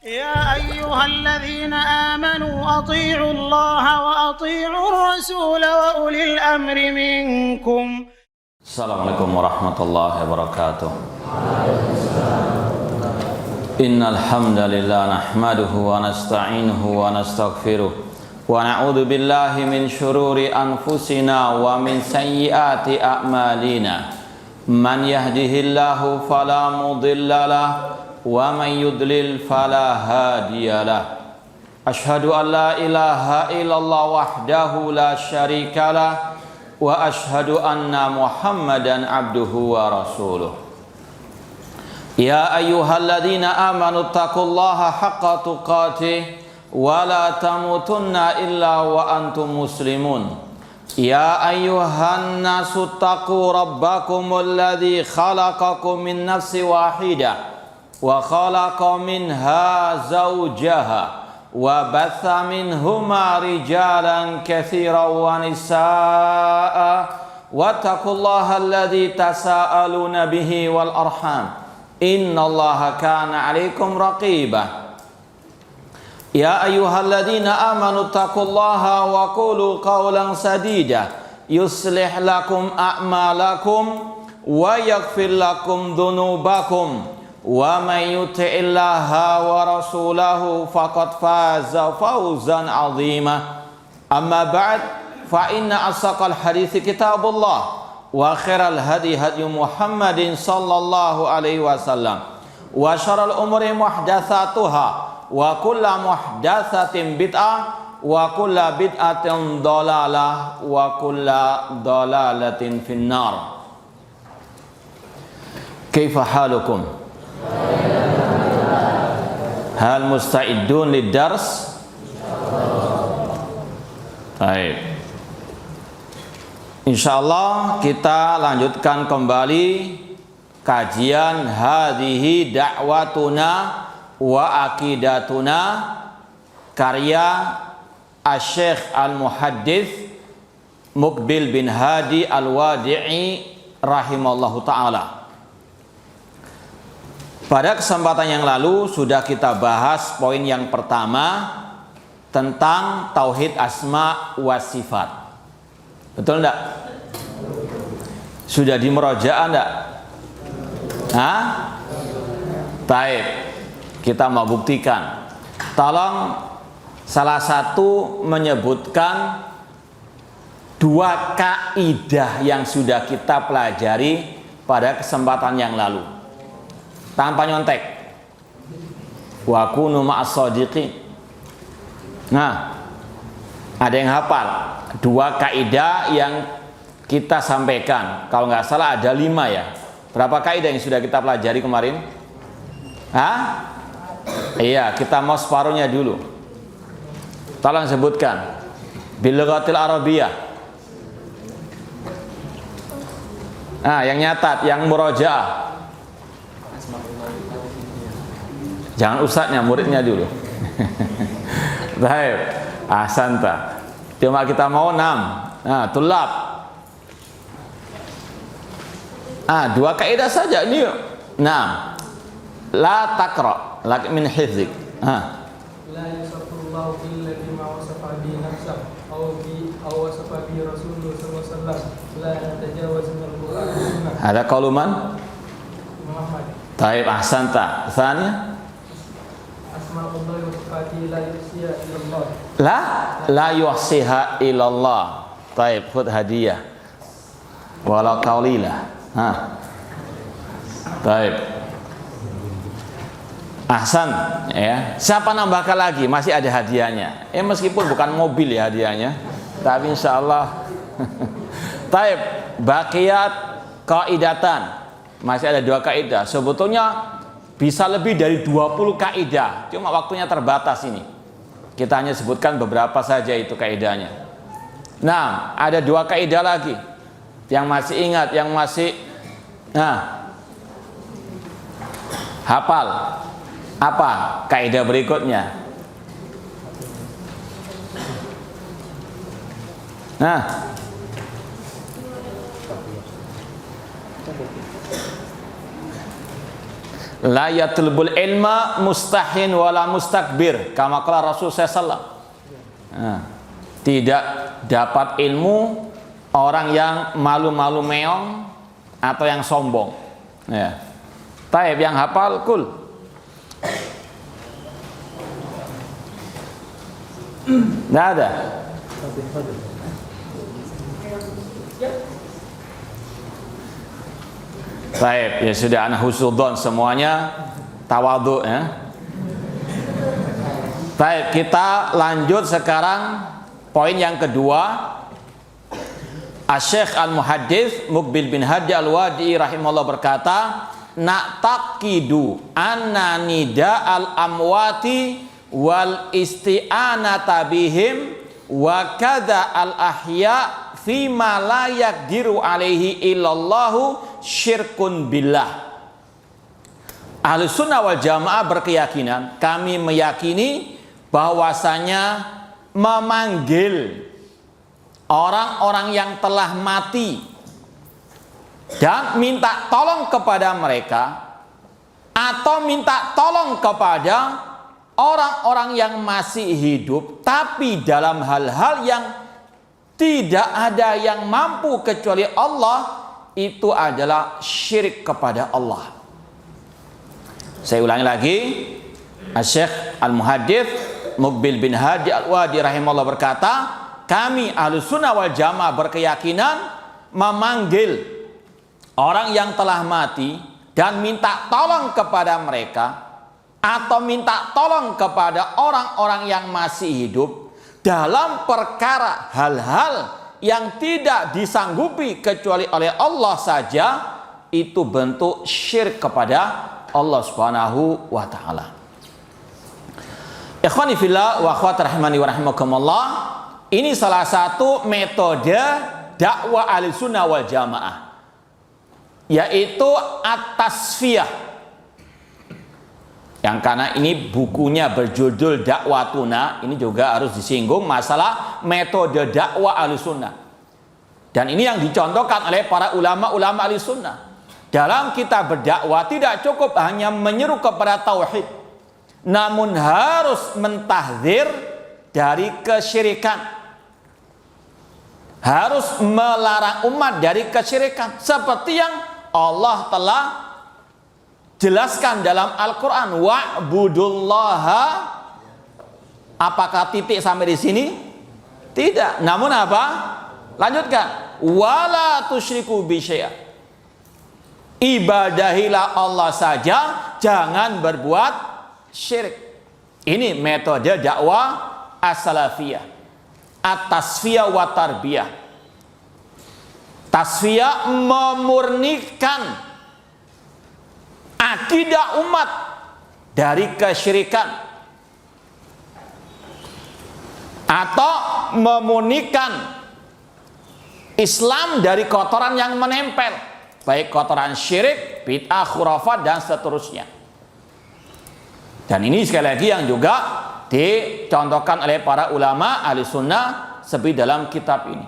يا أيها الذين آمنوا أطيعوا الله وأطيعوا الرسول وأولي الأمر منكم. Assalamualaikum warahmatullahi wabarakatuh. Innal hamdalillah nahmaduhu wa nasta'inuhu wa nastaghfiruh wa na'udzu billahi min shururi anfusina wa min sayyiati a'malina. Man yahdihillahu fala mudilla lahu wa man yudlil fala hadiyalah. Ashhadu an la ilaha illallah wahdahu la syarika lah wa ashhadu anna Muhammadan abduhu wa rasuluh. Ya ayyuhalladzina amanu taqullaha haqqa tuqatih wa la tamutunna illa wa antum muslimun. Ya ayyuhan nasu taqu rabbakumul ladzi khalaqakum min nafsin wahidah wa khalaqa minha zawjaha wa batha minhuma rijalan katsiran wa nisaa'a wattaqullaha alladzi tasaaluna bihi wal arham innallaha kana 'alaikum raqiba. Ya ayyuhalladzina amanu taqullaha wa qulu qawlan sadida yuslih lakum a'malakum wa yaghfir lakum dhunubakum wa may yuti'illaha wa rasulahu faqad faza fawzan 'azima. Amma ba'd, fa inna asaqal hadithi kitabullah wa khairal hadi hadi Muhammadin sallallahu alaihi wasallam wa syarrul umuri muhdatsatuha wa kullu muhdatsatin bid'ah wa kullu bid'atin dhalalah wa kullu dhalalatin finnar. Kaifa halukum? Hal musta'iddun lid-dars? Baik. Insyaallah kita lanjutkan kembali kajian hadhihi da'watuna wa aqidatuna karya Asy-Syaikh Al-Muhaddits Muqbil bin Hadi Al-Wadi'i rahimallahu taala. Pada kesempatan yang lalu sudah kita bahas poin yang pertama tentang tauhid asma wa sifat. Betul enggak? Sudah di murojaah enggak? Hah? Baik. Kita mau buktikan. Tolong salah satu menyebutkan dua kaidah yang sudah kita pelajari pada kesempatan yang lalu. Tanpa nyontek. Wa kunu ma'as shadiqin. Nah, ada yang hafal dua kaidah yang kita sampaikan. Kalau nggak salah ada 5 ya. Berapa kaidah yang sudah kita pelajari kemarin? Hah? Iya, kita mau separuhnya dulu. Tolong sebutkan. Bil lughatil arabiyyah. Nah, yang nyatat, yang murojaah. Jangan ustadznya, muridnya dulu. Baik, ahsanta. Cuma kita mau 6. Nah, tulab. 2 kaidah saja ini. 6. La taqra, lak min hifzik. La yusafullahu illa bima wasafa bi nafsah aw wasafa bi rasulullah sallallahu alaihi wasallam. La yatajawaz min al-Qur'an wa sunnah. Ada qauluman? Muhammad. Taib, ahsanta. Tsaniya? La yuhsiha ilallah. Taib, khud hadiah. Walau qaulilah. Taib. Ahsan, ya. Siapa nambahkan lagi? Masih ada hadiahnya. Meskipun bukan mobil ya hadiahnya, tapi insyaallah. Taib, baqiyat qaidatan. Masih ada 2 kaidah. Sebetulnya bisa lebih dari 20 kaidah, cuma waktunya terbatas ini. Kita hanya sebutkan beberapa saja itu kaidahnya. Nah, ada 2 kaidah lagi. Yang masih ingat, yang masih hafal. Apa kaidah berikutnya? La yatlubul ilma mustahin wala mustakbir, kama qala Rasul sallallahu. Tidak dapat ilmu orang yang malu-malu meong atau yang sombong. Ya. Taib yang hafal kul. Nggak ada. Taib ya sudah, anak husnudon semuanya tawadhu ya. Taib, kita lanjut sekarang poin yang kedua. Asy-Syaikh Al-Muhaddits Muqbil bin Hadi Al-Wadi'i rahimahullah berkata, na'taqidu anna nida al-amwati wal isti'anata bihim wa kadza al-ahya fima la yaqdiru alaihi illallahu syirkun billah. Ahlussunnah wal Jamaah berkeyakinan, kami meyakini bahwasanya memanggil orang-orang yang telah mati dan minta tolong kepada mereka, atau minta tolong kepada orang-orang yang masih hidup tapi dalam hal-hal yang tidak ada yang mampu kecuali Allah, itu adalah syirik kepada Allah. Saya ulangi lagi, Asy-Syaikh Al-Muhaddits Muqbil bin Hadi Al-Wadi'i rahimahullah berkata, kami Ahlussunnah wal Jamaah berkeyakinan memanggil orang yang telah mati dan minta tolong kepada mereka, atau minta tolong kepada orang-orang yang masih hidup dalam perkara hal-hal yang tidak disanggupi kecuali oleh Allah saja, itu bentuk syirik kepada Allah Subhanahu wa taala. Ikhwani fillah wa akhwat rahimani wa rahimakumullah, ini salah satu metode dakwah Ahlussunnah wal Jamaah, yaitu at-tasfiyah. Yang karena ini bukunya berjudul Dakwatuna, ini juga harus disinggung masalah metode dakwah Ahlussunnah. Dan ini yang dicontohkan oleh para ulama-ulama Ahlussunnah. Dalam kita berdakwah tidak cukup hanya menyeru kepada tauhid, namun harus mentahdzir dari kesyirikan. Harus melarang umat dari kesyirikan, seperti yang Allah telah jelaskan dalam Al-Quran, wa'budullaha. Apakah titik sampai di sini? Tidak. Namun apa? Lanjutkan, wala tusyriku bisyai'a. Ibadahilah Allah saja, jangan berbuat syirik. Ini metode dakwah as-salafiyah, at-tasfiyah wa tarbiyah. Tasfiyah memurnikan akidah umat dari kesyirikan, atau memurnikan Islam dari kotoran yang menempel, baik kotoran syirik, bid'ah, khurafat, dan seterusnya. Dan ini sekali lagi yang juga dicontohkan oleh para ulama Ahlussunnah seperti dalam kitab ini.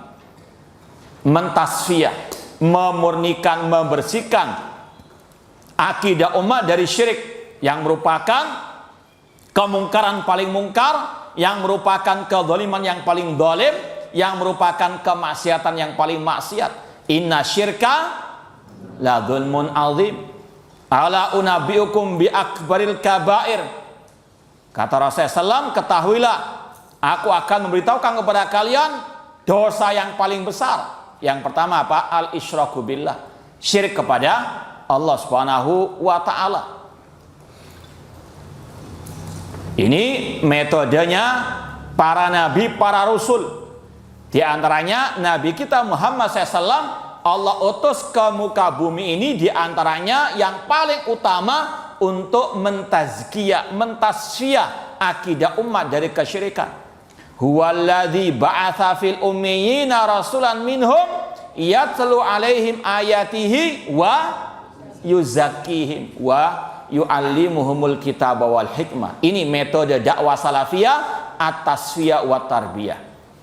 Mentasfiyah, memurnikan, membersihkan akidah umat dari syirik, yang merupakan kemungkaran paling mungkar, yang merupakan kezaliman yang paling zalim, yang merupakan kemaksiatan yang paling maksiat. Inna syirka la dzulmun azim. Ala unabbiukum bi akbaril kabair. Kata Rasulullah SAW, ketahuilah, aku akan memberitahukan kepada kalian dosa yang paling besar. Yang pertama apa? Al-isyraku billah, syirik kepada Allah Subhanahu wa taala. Ini metodenya para nabi, para rasul. Di antaranya Nabi kita Muhammad SAW, Allah utus ke muka bumi ini di antaranya yang paling utama untuk mentazkiyah, mentasfiyah akidah umat dari kesyirikan. Huwallazi ba'atsa fil ummiyina rasulan minhum yatlu alaihim ayatihi wa yuzakkihim wa yu'allimuhumul kitaba wal hikmah. Ini metode dakwah salafiyah, at-tasfiyah wa tarbiyah.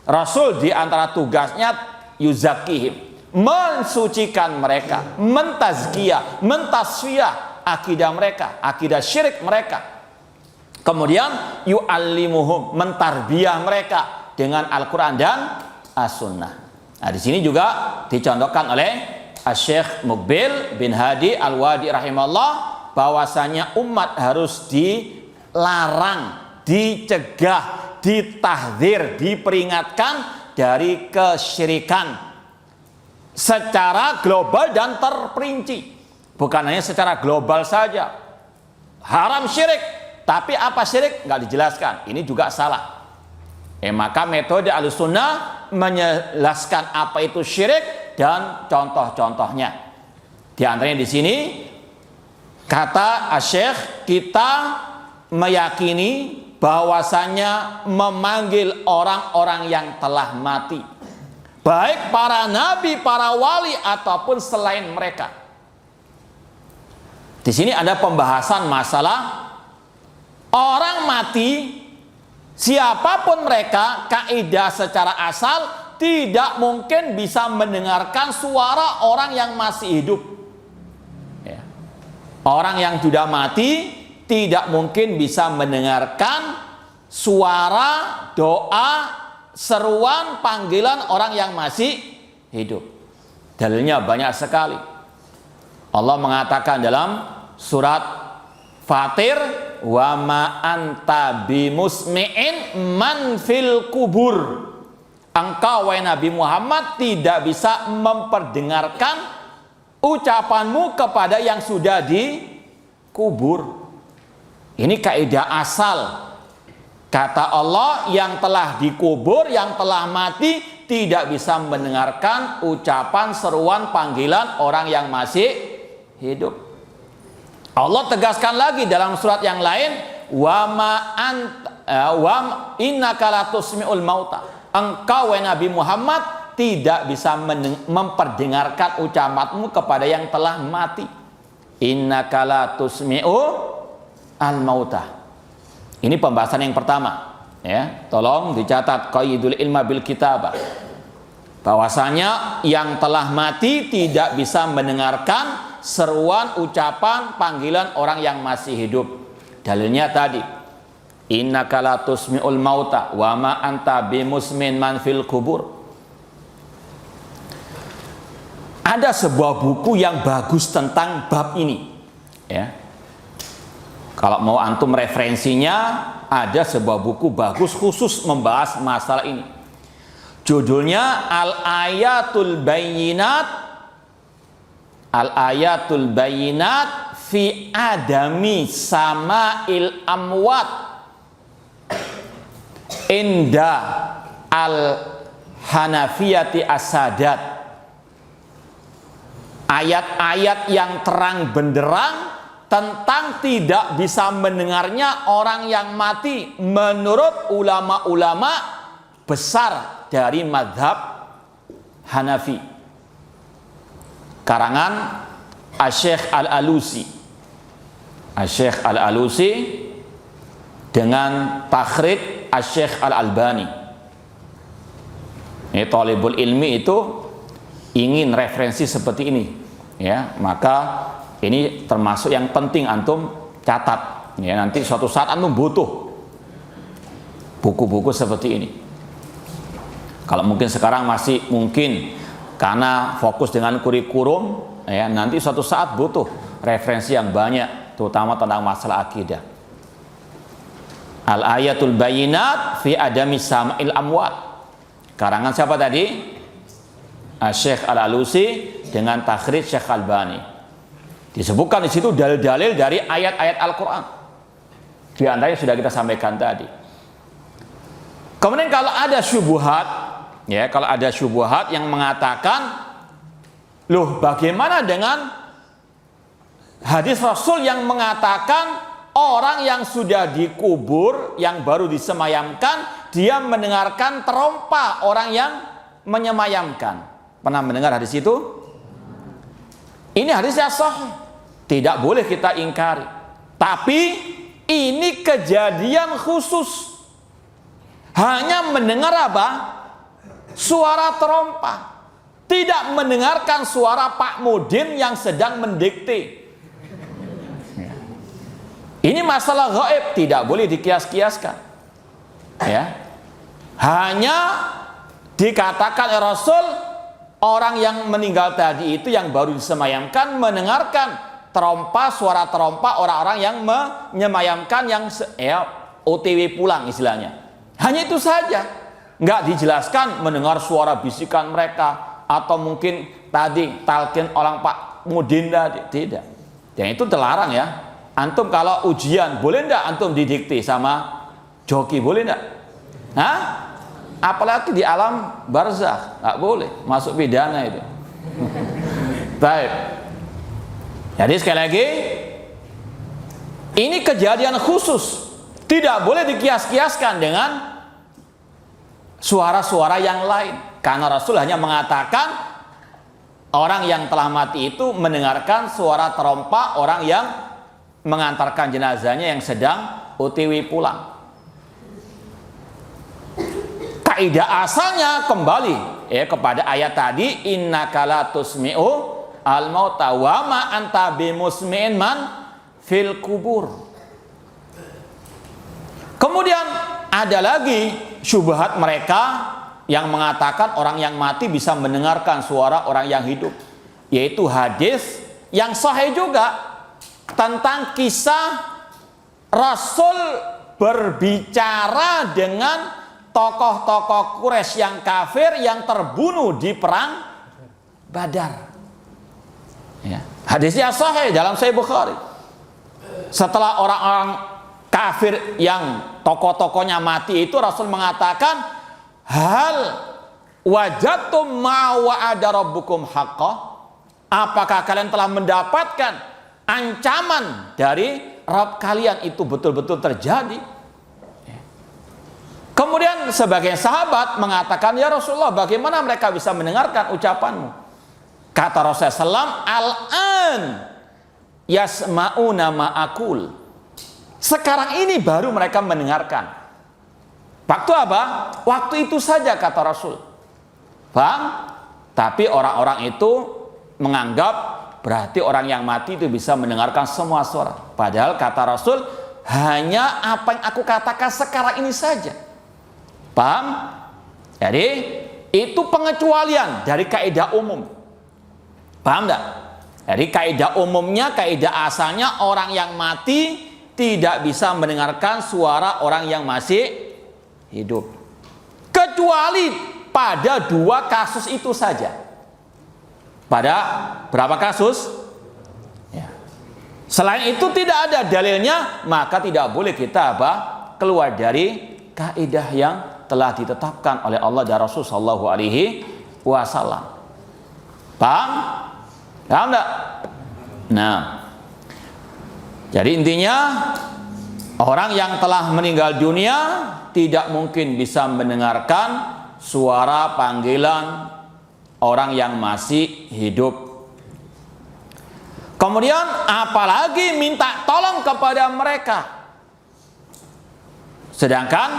Rasul di antara tugasnya yuzakkihim, mensucikan mereka, mentazkiyah, mentasfiyah akidah mereka, akidah syirik mereka. Kemudian yu'allimuhum, mentarbiyah mereka dengan Al-Quran dan As-Sunnah. Nah, di sini juga dicontohkan oleh Syekh Muqbil bin Hadi Al-Wadi rahimahullah bahwasanya umat harus dilarang, dicegah, ditahdzir, diperingatkan dari kesyirikan secara global dan terperinci. Bukan hanya secara global saja. Haram syirik, tapi apa syirik? Nggak dijelaskan. Ini juga salah. Maka metode Ahlussunnah menjelaskan apa itu syirik dan contoh-contohnya. Di antaranya di sini kata Syekh, kita meyakini bahwasanya memanggil orang-orang yang telah mati, baik para nabi, para wali ataupun selain mereka. Di sini ada pembahasan masalah orang mati, siapapun mereka, kaidah secara asal tidak mungkin bisa mendengarkan suara orang yang masih hidup. Ya. Orang yang sudah mati tidak mungkin bisa mendengarkan suara, doa, seruan, panggilan orang yang masih hidup. Dalilnya banyak sekali. Allah mengatakan dalam surat Fatir, wa ma anta bimusmi'in man fil kubur. Engkau wahai Nabi Muhammad tidak bisa memperdengarkan ucapanmu kepada yang sudah dikubur. Ini kaidah asal. Kata Allah, yang telah dikubur, yang telah mati tidak bisa mendengarkan ucapan, seruan, panggilan orang yang masih hidup. Allah tegaskan lagi dalam surat yang lain, wa innaka latusmi'ul mauta. Engkau wahai Nabi Muhammad tidak bisa memperdengarkan ucapanmu kepada yang telah mati. Innaka latusmi'u al-mauta. Ini pembahasan yang pertama, ya. Tolong dicatat qaidul ilma bil kitabah. Bahwasanya yang telah mati tidak bisa mendengarkan seruan, ucapan, panggilan orang yang masih hidup. Dalilnya tadi, innaka la tusmi'ul mauta wa ma anta bimusmin man fil kubur. Ada sebuah buku yang bagus tentang bab ini, ya. Kalau mau antum referensinya, ada sebuah buku bagus khusus membahas masalah ini. Judulnya Al-Ayatul Bayyinat, Al-Ayatul Bayyinat fi Adami Sama'il Amwat Inda Al-Hanafiyati As-Sadat. Ayat-ayat yang terang benderang tentang tidak bisa mendengarnya orang yang mati menurut ulama-ulama besar dari mazhab Hanafi. Karangan Asy-Syaikh Al-Alusi. Asy-Syaikh Al-Alusi dengan takhrij Asy-Syaikh Al-Albani. Ini thalibul ilmi itu ingin referensi seperti ini, ya, maka ini termasuk yang penting antum catat, ya, nanti suatu saat antum butuh buku-buku seperti ini. Kalau mungkin sekarang masih mungkin karena fokus dengan kurikulum, ya, nanti suatu saat butuh referensi yang banyak, terutama tentang masalah akidah. Al-Ayatul Bayyinat fi Adami Sama'il Amwat. Karangan siapa tadi? Syekh Al-Alusi dengan takhrij Syekh Albani. Disebutkan di situ dalil-dalil dari ayat-ayat Al-Quran. Di antaranya sudah kita sampaikan tadi. Kemudian kalau ada syubhat, ya, kalau ada syubhat yang mengatakan, loh, bagaimana dengan hadis Rasul yang mengatakan orang yang sudah dikubur, yang baru disemayamkan, dia mendengarkan terompa orang yang menyemayamkan. Pernah mendengar hadis itu? Ini hadisnya sahih. Tidak boleh kita ingkari. Tapi ini kejadian khusus. Hanya mendengar apa? Suara terompa. Tidak mendengarkan suara Pak Mudin yang sedang mendikte. Ini masalah gaib, tidak boleh dikias-kiaskan. Ya. Hanya dikatakan oleh Rasul, orang yang meninggal tadi itu yang baru disemayamkan mendengarkan suara terompa orang-orang yang menyemayamkan yang OTW pulang istilahnya. Hanya itu saja. Nggak dijelaskan mendengar suara bisikan mereka atau mungkin tadi talqin orang Pak Mudin tadi. Tidak. Yang itu terlarang ya. Antum kalau ujian boleh ndak antum didikte sama joki, boleh ndak? Hah? Apalagi di alam barzakh, nggak boleh, masuk pidana itu. Baik. Jadi sekali lagi, ini kejadian khusus, tidak boleh dikias-kiaskan dengan suara-suara yang lain. Karena Rasul hanya mengatakan orang yang telah mati itu mendengarkan suara terompa orang yang mengantarkan jenazahnya yang sedang OTW pulang. Kaidah asalnya kembali kepada ayat tadi, innaka la tusmi'u al-mauta wa ma anta bimusmi'in man fil kubur. Kemudian ada lagi syubhat mereka yang mengatakan orang yang mati bisa mendengarkan suara orang yang hidup, yaitu hadis yang sahih juga tentang kisah Rasul berbicara dengan tokoh-tokoh Quraisy yang kafir yang terbunuh di perang Badar. Ya. Hadisnya sahih dalam Sahih Bukhari. Setelah orang-orang kafir yang tokoh-tokohnya mati itu, Rasul mengatakan, hal wajadtum ma wa'ada rabbukum haqqah? Apakah kalian telah mendapatkan ancaman dari Rabb kalian itu betul-betul terjadi? Kemudian sebagian sahabat mengatakan, ya Rasulullah, bagaimana mereka bisa mendengarkan ucapanmu? Kata Rasulullah SAW, al-an yasma'una ma'akul. Sekarang ini baru mereka mendengarkan. Waktu apa? Waktu itu saja, kata Rasul. Paham? Tapi orang-orang itu menganggap berarti orang yang mati itu bisa mendengarkan semua suara. Padahal kata Rasul, hanya apa yang aku katakan sekarang ini saja. Paham? Jadi itu pengecualian dari kaidah umum. Paham enggak? Jadi kaidah umumnya, kaidah asalnya orang yang mati tidak bisa mendengarkan suara orang yang masih hidup. Kecuali pada 2 kasus itu saja. Pada berapa kasus? Ya. Selain itu tidak ada dalilnya, maka tidak boleh kita keluar dari kaidah yang telah ditetapkan oleh Allah dan Rasul sallallahu alaihi wasallam. Paham? Paham enggak? Nah, jadi intinya orang yang telah meninggal dunia tidak mungkin bisa mendengarkan suara panggilan orang yang masih hidup. Kemudian apalagi minta tolong kepada mereka. Sedangkan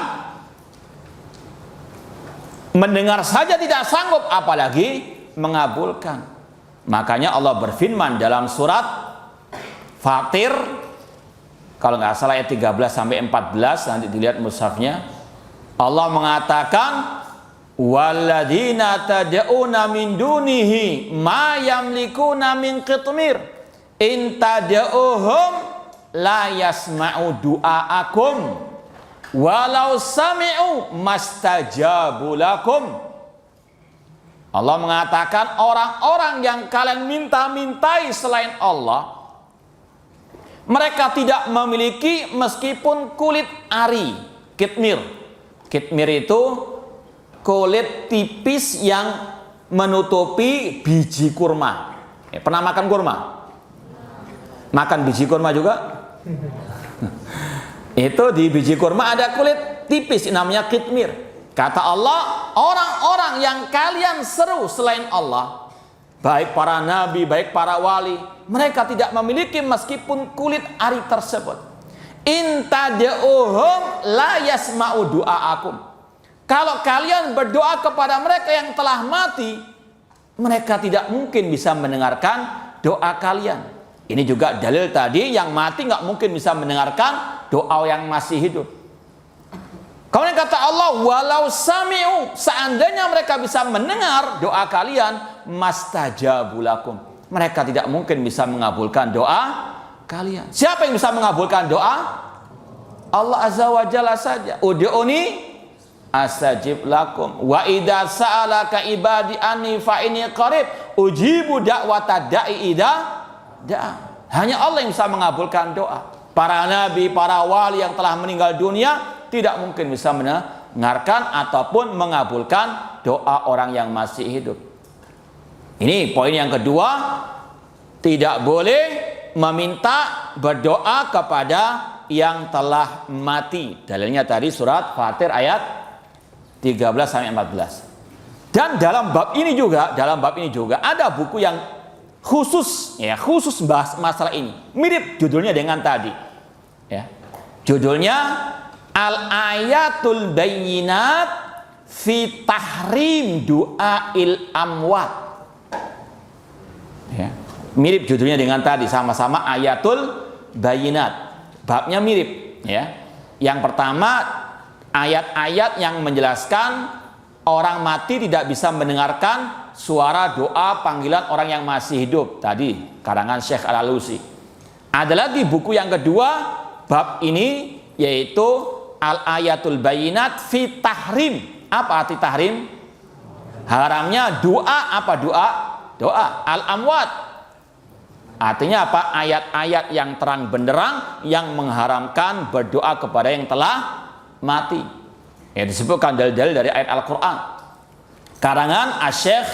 mendengar saja tidak sanggup, apalagi mengabulkan. Makanya Allah berfirman dalam surat Fatir, kalau nggak salah ayat 13 sampai 14, nanti dilihat mushafnya. Allah mengatakan, walladzina tad'una min dunihi ma yamlikuna min qitmir in tad'uhum la yasma'u du'aakum walau sami'u mastajabu lakum. Allah mengatakan orang-orang yang kalian minta-mintai selain Allah, mereka tidak memiliki meskipun kulit ari, kitmir. Kitmir itu kulit tipis yang menutupi biji kurma. Pernah makan kurma? Makan biji kurma juga? Itu di biji kurma ada kulit tipis, namanya kitmir. Kata Allah, orang-orang yang kalian seru selain Allah, baik para nabi, baik para wali, mereka tidak memiliki meskipun kulit ari tersebut. In tad'uhum la yasma'u du'aakum. Kalau kalian berdoa kepada mereka yang telah mati, mereka tidak mungkin bisa mendengarkan doa kalian. Ini juga dalil tadi, yang mati nggak mungkin bisa mendengarkan doa yang masih hidup. Kemudian kata Allah, walau sami'u, seandainya mereka bisa mendengar doa kalian, mastajabu lakum, mereka tidak mungkin bisa mengabulkan doa kalian. Siapa yang bisa mengabulkan doa? Allah Azza wa Jalla saja. Ud'uni astajib lakum wa idza sa'alaka ibadi anni fa inni qarib ujibu da'wata da'i idza da'a. Hanya Allah yang bisa mengabulkan doa. Para nabi, para wali yang telah meninggal dunia tidak mungkin bisa mendengarkan ataupun mengabulkan doa orang yang masih hidup. Ini poin yang kedua, tidak boleh meminta berdoa kepada yang telah mati. Dalilnya tadi surat Fatir ayat 13 sampai 14. Dan dalam bab ini juga ada buku yang khusus bahas masalah ini. Mirip judulnya dengan tadi. Ya. Judulnya Al-Ayatul Bayyinat fi Tahrim Du'ail Amwat. Ya. Mirip judulnya dengan tadi, sama-sama Ayatul Bayyinat. Babnya mirip, ya. Yang pertama, ayat-ayat yang menjelaskan orang mati tidak bisa mendengarkan suara doa panggilan orang yang masih hidup. Tadi karangan Syekh Al-Alusi. Ada lagi buku yang kedua bab ini, yaitu Al-Ayatul Bayyinat fi Tahrim. Apa arti tahrim? Haramnya doa. Apa doa? Doa al-amwat. Artinya apa? Ayat-ayat yang terang benderang yang mengharamkan berdoa kepada yang telah mati. Ya, disebutkan dalil-dalil dari ayat Al-Quran. Karangan Syekh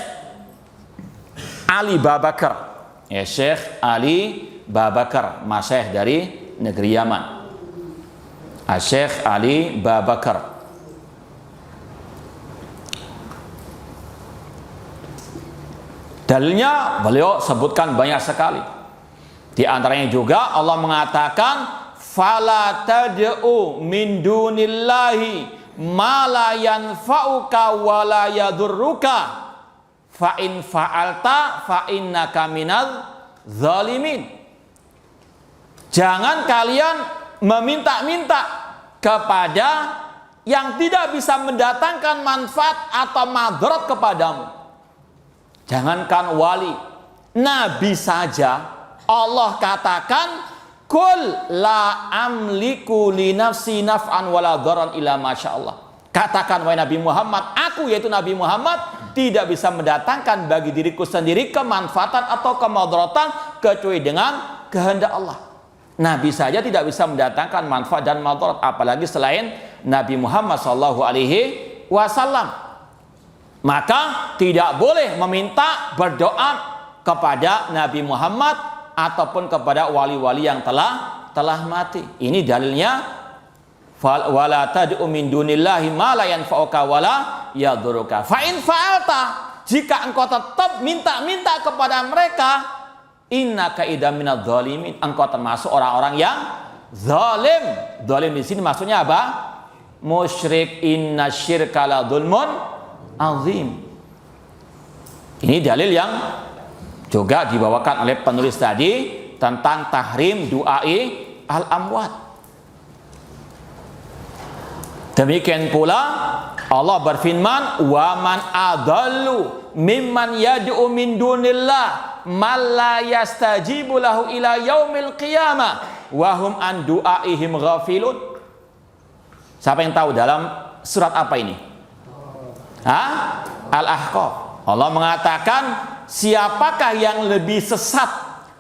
Ali Babakar. Ya, Syekh Ali Babakar, masyayikh dari negeri Yaman. Syekh Ali Babakar. Dalilnya beliau sebutkan banyak sekali. Di antaranya juga Allah mengatakan, fala tad'u min dunillahi ma la yanfa'uka wa la yadurruka fa in fa'alta fa innaka minadz zalimin. Jangan kalian meminta-minta kepada yang tidak bisa mendatangkan manfaat atau madharat kepadamu. Jangankan wali, nabi saja Allah katakan, kul la amliku li nafsi naf'an wala dharan illa masyaallah. Katakan wahai Nabi Muhammad, aku yaitu Nabi Muhammad tidak bisa mendatangkan bagi diriku sendiri kemanfaatan atau kemudaratan kecuali dengan kehendak Allah. Nabi saja tidak bisa mendatangkan manfaat dan mudarat, apalagi selain Nabi Muhammad SAW. Maka tidak boleh meminta berdoa kepada Nabi Muhammad ataupun kepada wali-wali yang telah mati. Ini dalilnya, wala tad'u min dunillahi ma la yanfa'uka wala yadurruka. Fa in fa'alta, jika engkau tetap minta-minta kepada mereka, innaka idza minadz zalimin, engkau termasuk orang-orang yang zalim. Zalim di sini maksudnya apa? Musyrik, innasyirka la dzulmun azim. Ini dalil yang juga dibawakan oleh penulis tadi tentang tahrim du'ai al-amwat. Demikian pula Allah berfirman, wa man adallu mimman yad'u min dunillah man la yastajibu lahu ila yaumil qiyamah wa hum an du'aihim ghafilun. Siapa yang tahu dalam surat apa ini? Al-Ahqaf. Allah mengatakan, siapakah yang lebih sesat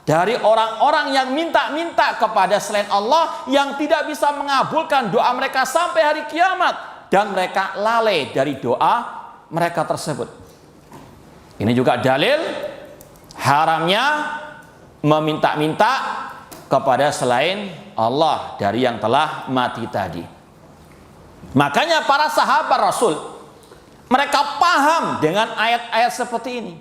dari orang-orang yang minta-minta kepada selain Allah, yang tidak bisa mengabulkan doa mereka sampai hari kiamat, dan mereka lalai dari doa mereka tersebut. Ini juga dalil haramnya meminta-minta kepada selain Allah dari yang telah mati tadi. Makanya para sahabat Rasul, mereka paham dengan ayat-ayat seperti ini.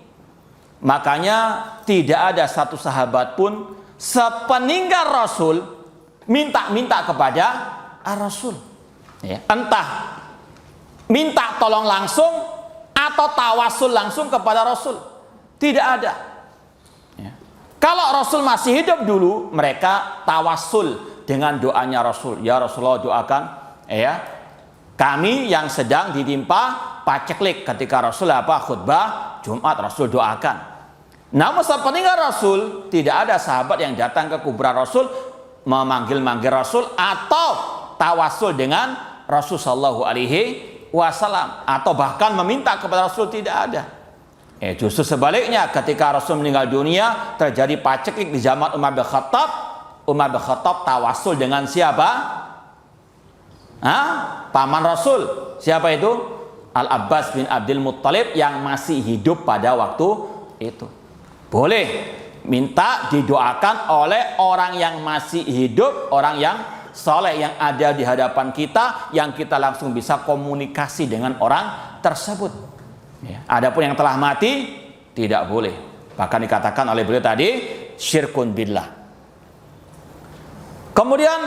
Makanya tidak ada satu sahabat pun sepeninggal Rasul minta-minta kepada Rasul. Ya. Entah minta tolong langsung atau tawasul langsung kepada Rasul. Tidak ada. Ya. Kalau Rasul masih hidup dulu, mereka tawassul dengan doanya Rasul. Ya Rasulullah, doakan ya kami yang sedang ditimpa paceklik. Ketika Rasul khutbah Jumat, Rasul doakan. Namun setelah peninggal Rasul, tidak ada sahabat yang datang ke kuburan Rasul memanggil-manggil Rasul atau tawassul dengan Rasul sallallahu alaihi wasallam atau bahkan meminta kepada Rasul, tidak ada. Justru sebaliknya, ketika Rasul meninggal dunia terjadi paceklik di zaman Umar bin Khattab. Umar bin Khattab tawassul dengan siapa? Paman Rasul. Siapa itu? Al-Abbas bin Abdul Muttalib yang masih hidup pada waktu itu. Boleh minta didoakan oleh orang yang masih hidup, orang yang soleh yang ada di hadapan kita, yang kita langsung bisa komunikasi dengan orang tersebut. Adapun yang telah mati tidak boleh. Bahkan dikatakan oleh beliau tadi syirkun billah. Kemudian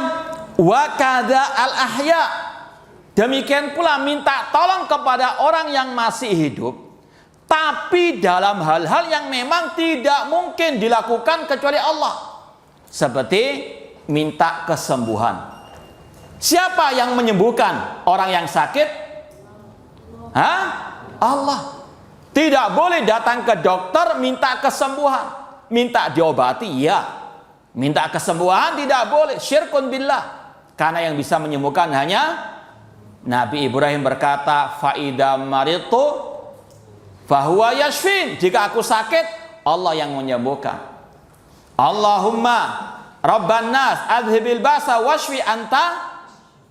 wa kadza al ahya, demikian pula minta tolong kepada orang yang masih hidup, tapi dalam hal-hal yang memang tidak mungkin dilakukan kecuali Allah. Seperti minta kesembuhan. Siapa yang menyembuhkan orang yang sakit? Allah. Tidak boleh datang ke dokter minta kesembuhan. Minta diobati, ya. Minta kesembuhan tidak boleh. Syirkun billah. Karena yang bisa menyembuhkan hanya Nabi Ibrahim berkata, "Fa'idha maritu fahuwa yashfin." Jika aku sakit, Allah yang menyembuhkan. Allahumma rabban nas adhibil basa washfi anta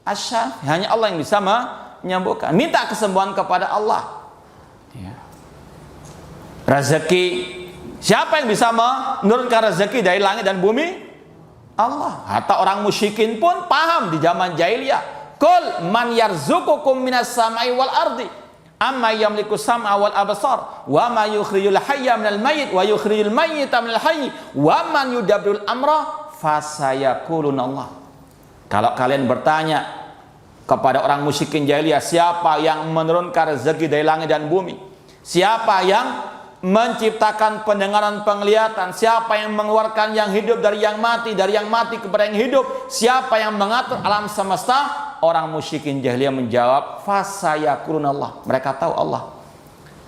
asyafi. Hanya Allah yang bisa menyembuhkan. Minta kesembuhan kepada Allah. Rezeki, siapa yang bisa menurunkan rezeki dari langit dan bumi? Allah. Hatta orang musyrikin pun paham di zaman jahiliyah. Qul man yarzuqukum minas samai wal ardi amma yamliku sam'a wal absar wa ma yukhrijul hayya minal mayyit wa yukhrijul mayyita minal hayy wa man yudabbirul amra fasayaquluna Allah. Kalau kalian bertanya kepada orang musyrikin jahiliyah, siapa yang menurunkan rezeki dari langit dan bumi? Siapa yang menciptakan pendengaran, penglihatan? Siapa yang mengeluarkan yang hidup dari yang mati, dari yang mati kepada yang hidup? Siapa yang mengatur alam semesta? Orang musyrikin jahiliyah menjawab, fasayaquluna Allah. Mereka tahu Allah.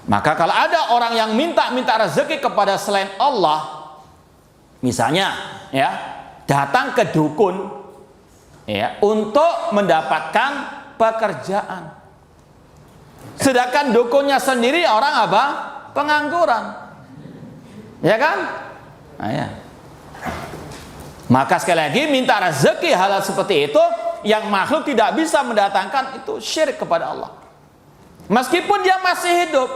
Maka kalau ada orang yang minta rezeki kepada selain Allah, misalnya ya, datang ke dukun ya, untuk mendapatkan pekerjaan. Sedangkan dukunnya sendiri orang apa? Pengangguran. Ya kan? Nah, ya. Maka sekali lagi minta rezeki hal seperti itu yang makhluk tidak bisa mendatangkan, itu syirik kepada Allah. Meskipun dia masih hidup,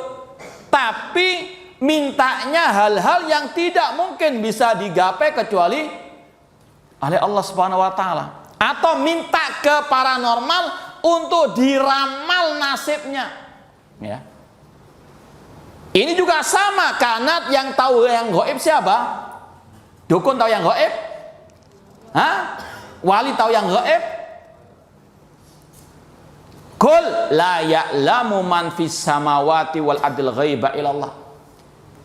tapi mintanya hal-hal yang tidak mungkin bisa digapai kecuali oleh Allah Subhanahu wa taala. Atau minta ke paranormal untuk diramal nasibnya. Ya. Ini juga sama, karena yang tahu yang gaib siapa? Dukun tahu yang gaib? Wali tahu yang gaib? Qul la ya'lamu man fis samawati wal ardil ghaiba illallah.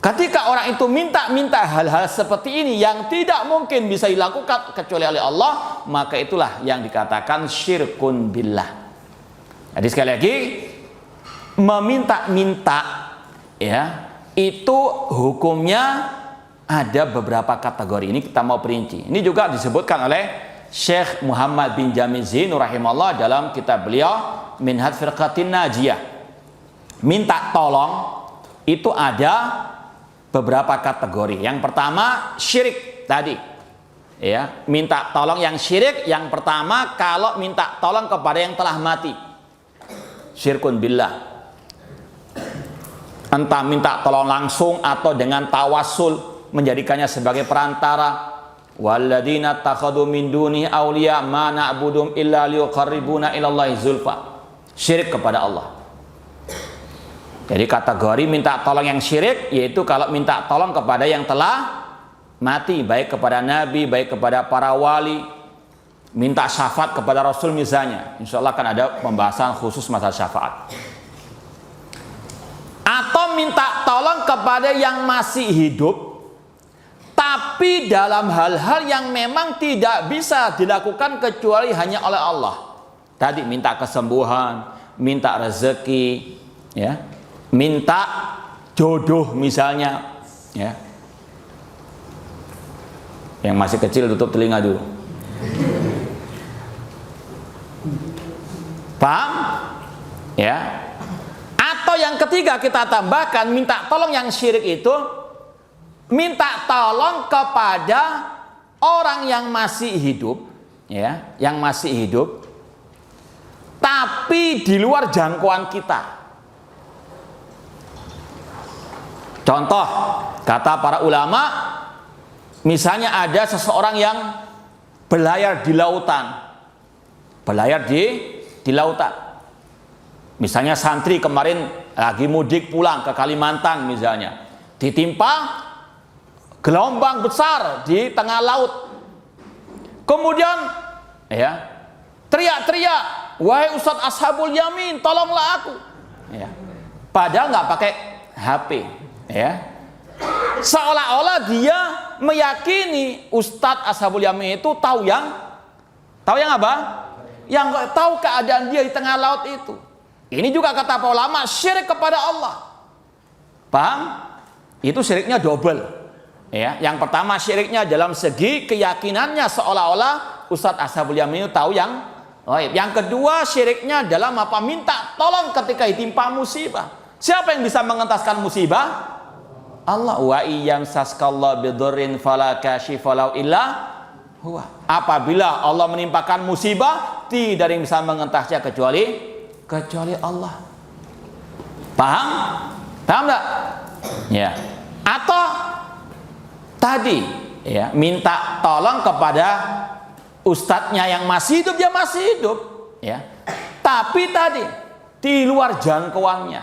Ketika orang itu minta hal-hal seperti ini yang tidak mungkin bisa dilakukan kecuali oleh Allah, maka itulah yang dikatakan syirkun billah. Jadi sekali lagi, meminta-minta ya, itu hukumnya ada beberapa kategori. Ini kita mau perinci. Ini juga disebutkan oleh Syekh Muhammad bin Jamil Zainu rahimahullah dalam kitab beliau Minhaj Firqatin Najiyah. Minta tolong itu ada beberapa kategori. Yang pertama syirik tadi. Ya, minta tolong yang syirik yang pertama kalau minta tolong kepada yang telah mati. Syirkun billah. Entah minta tolong langsung atau dengan tawassul, menjadikannya sebagai perantara. Walladzina takhadu min duni awliya ma na'budum illa liqarribuna ilallahi zulfa. Syirik kepada Allah. Jadi kategori minta tolong yang syirik yaitu kalau minta tolong kepada yang telah mati, baik kepada nabi, baik kepada para wali, minta syafaat kepada Rasul misalnya. Insya Allah akan ada pembahasan khusus masalah syafaat. Atau minta tolong kepada yang masih hidup tapi Tapi dalam hal-hal yang memang tidak bisa dilakukan kecuali hanya oleh Allah. Tadi minta kesembuhan, minta rezeki, ya, minta jodoh misalnya, ya. Yang masih kecil tutup telinga dulu. Paham? Ya. Atau yang ketiga kita tambahkan, minta tolong yang syirik itu minta tolong kepada orang yang masih hidup, ya, yang masih hidup tapi di luar jangkauan kita. Contoh, kata para ulama, misalnya ada seseorang yang berlayar di lautan. Berlayar di lautan. Misalnya santri kemarin lagi mudik pulang ke Kalimantan misalnya. Ditimpa gelombang besar di tengah laut. Kemudian ya, teriak-teriak, "Wahai Ustadz Ashabul Yamin, tolonglah aku." Ya. Padahal nggak pakai HP, ya. Seolah-olah dia meyakini Ustadz Ashabul Yamin itu tahu yang apa? Yang tahu keadaan dia di tengah laut itu. Ini juga kata para ulama syirik kepada Allah. Paham? Itu syiriknya double. Ya, yang pertama syiriknya dalam segi keyakinannya seolah-olah Ustadz Ashabul Yamin itu tahu yang gaib. Yang kedua syiriknya dalam apa? Minta tolong ketika ditimpa musibah. Siapa yang bisa mengentaskan musibah? Allah. Wa iyam saskallahu bidurrin fala kashifa lahu illa huwa. Apabila Allah menimpakan musibah, tidak ada yang bisa mengentasnya kecuali Allah. Paham? Paham enggak? Ya. Atau tadi ya, minta tolong kepada ustadznya yang masih hidup, dia masih hidup, ya. Tapi tadi di luar jangkauannya.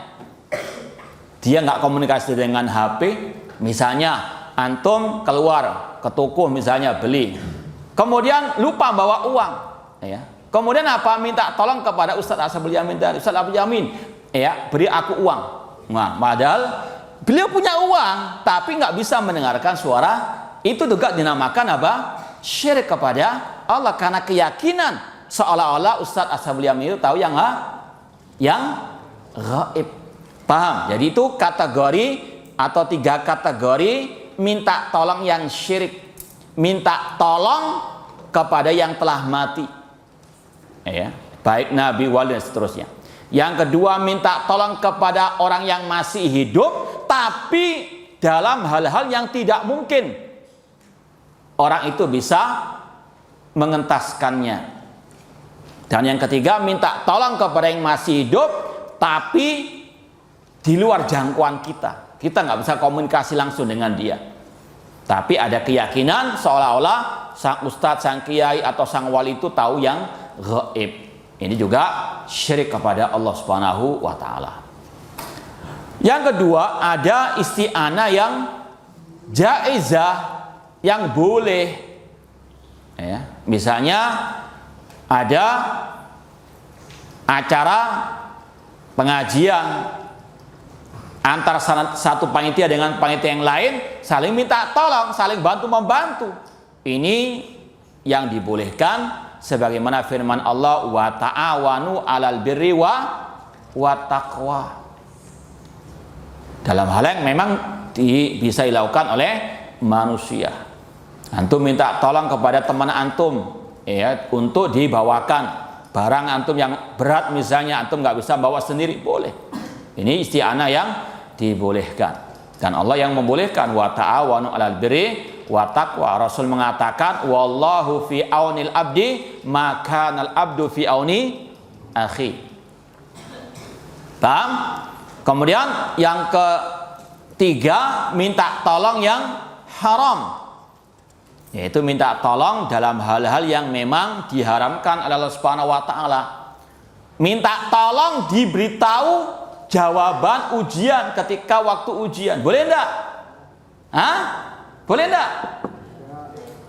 Dia nggak komunikasi dengan HP, misalnya antum keluar ke toko misalnya beli, kemudian lupa bawa uang, ya. Kemudian apa? Minta tolong kepada Ustadz Ashabul Yamin dan Ustadz Ashabul Yamin, ya, beri aku uang. Nah, padahal beliau punya uang, tapi nggak bisa mendengarkan suara. Itu juga dinamakan apa? Syirik kepada Allah, karena keyakinan seolah-olah Ustadz Ashabul Yamin itu tahu yang gaib. Paham? Jadi itu kategori atau 3 kategori minta tolong yang syirik. Minta tolong kepada yang telah mati, ya, baik nabi, wali dan seterusnya. Yang kedua, minta tolong kepada orang yang masih hidup tapi dalam hal-hal yang tidak mungkin orang itu bisa mengentaskannya. Dan yang ketiga, minta tolong kepada yang masih hidup tapi di luar jangkauan kita. Kita nggak bisa komunikasi langsung dengan dia. Tapi ada keyakinan seolah-olah sang ustadz, sang kiai atau sang wali itu tahu yang gaib. Ini juga syirik kepada Allah Subhanahu wa taala. Yang kedua, ada isti'anah yang jaizah, yang boleh. Ya, misalnya ada acara pengajian antar satu panitia dengan panitia yang lain, saling minta tolong, saling bantu-membantu. Ini yang dibolehkan sebagaimana firman Allah, wa ta'awanu 'alal birri wa taqwa. Dalam hal yang memang bisa dilakukan oleh manusia. Antum minta tolong kepada teman antum, ya, untuk dibawakan barang antum yang berat misalnya, antum nggak bisa bawa sendiri, boleh. Ini isti'anah yang dibolehkan. Dan Allah yang membolehkan, wa ta'awanu 'alal birri wa taqwa. Rasul mengatakan, wallahu fi aunil abdi maka al abdu fi auni akhi. Paham? Kemudian yang ketiga, minta tolong yang haram, yaitu minta tolong dalam hal-hal yang memang diharamkan oleh Allah Subhanahu wa taala. Minta tolong diberitahu jawaban ujian ketika waktu ujian. Boleh enggak? Hah? Boleh enggak?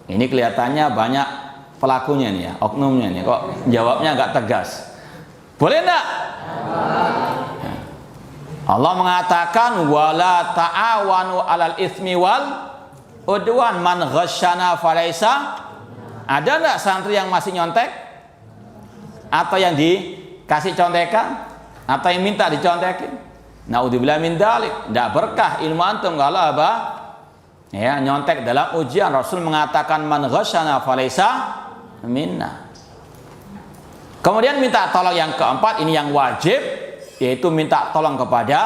Ini kelihatannya banyak pelakunya nih ya, oknumnya nih, kok jawabnya agak tegas. Boleh enggak? Allah mengatakan wala ta'awanu 'alal itsmi wal udwan man ghasyana falaisa. Ada enggak santri yang masih nyontek? Atau yang dikasih contekan? Atau yang minta dicontekin? Naudzubillah min dzalik. Enggak berkah ilmu antum kalau apa? Ya, nyontek dalam ujian. Rasul mengatakan man ghasyana falaisa minna. Kemudian minta tolong yang keempat, ini yang wajib, yaitu minta tolong kepada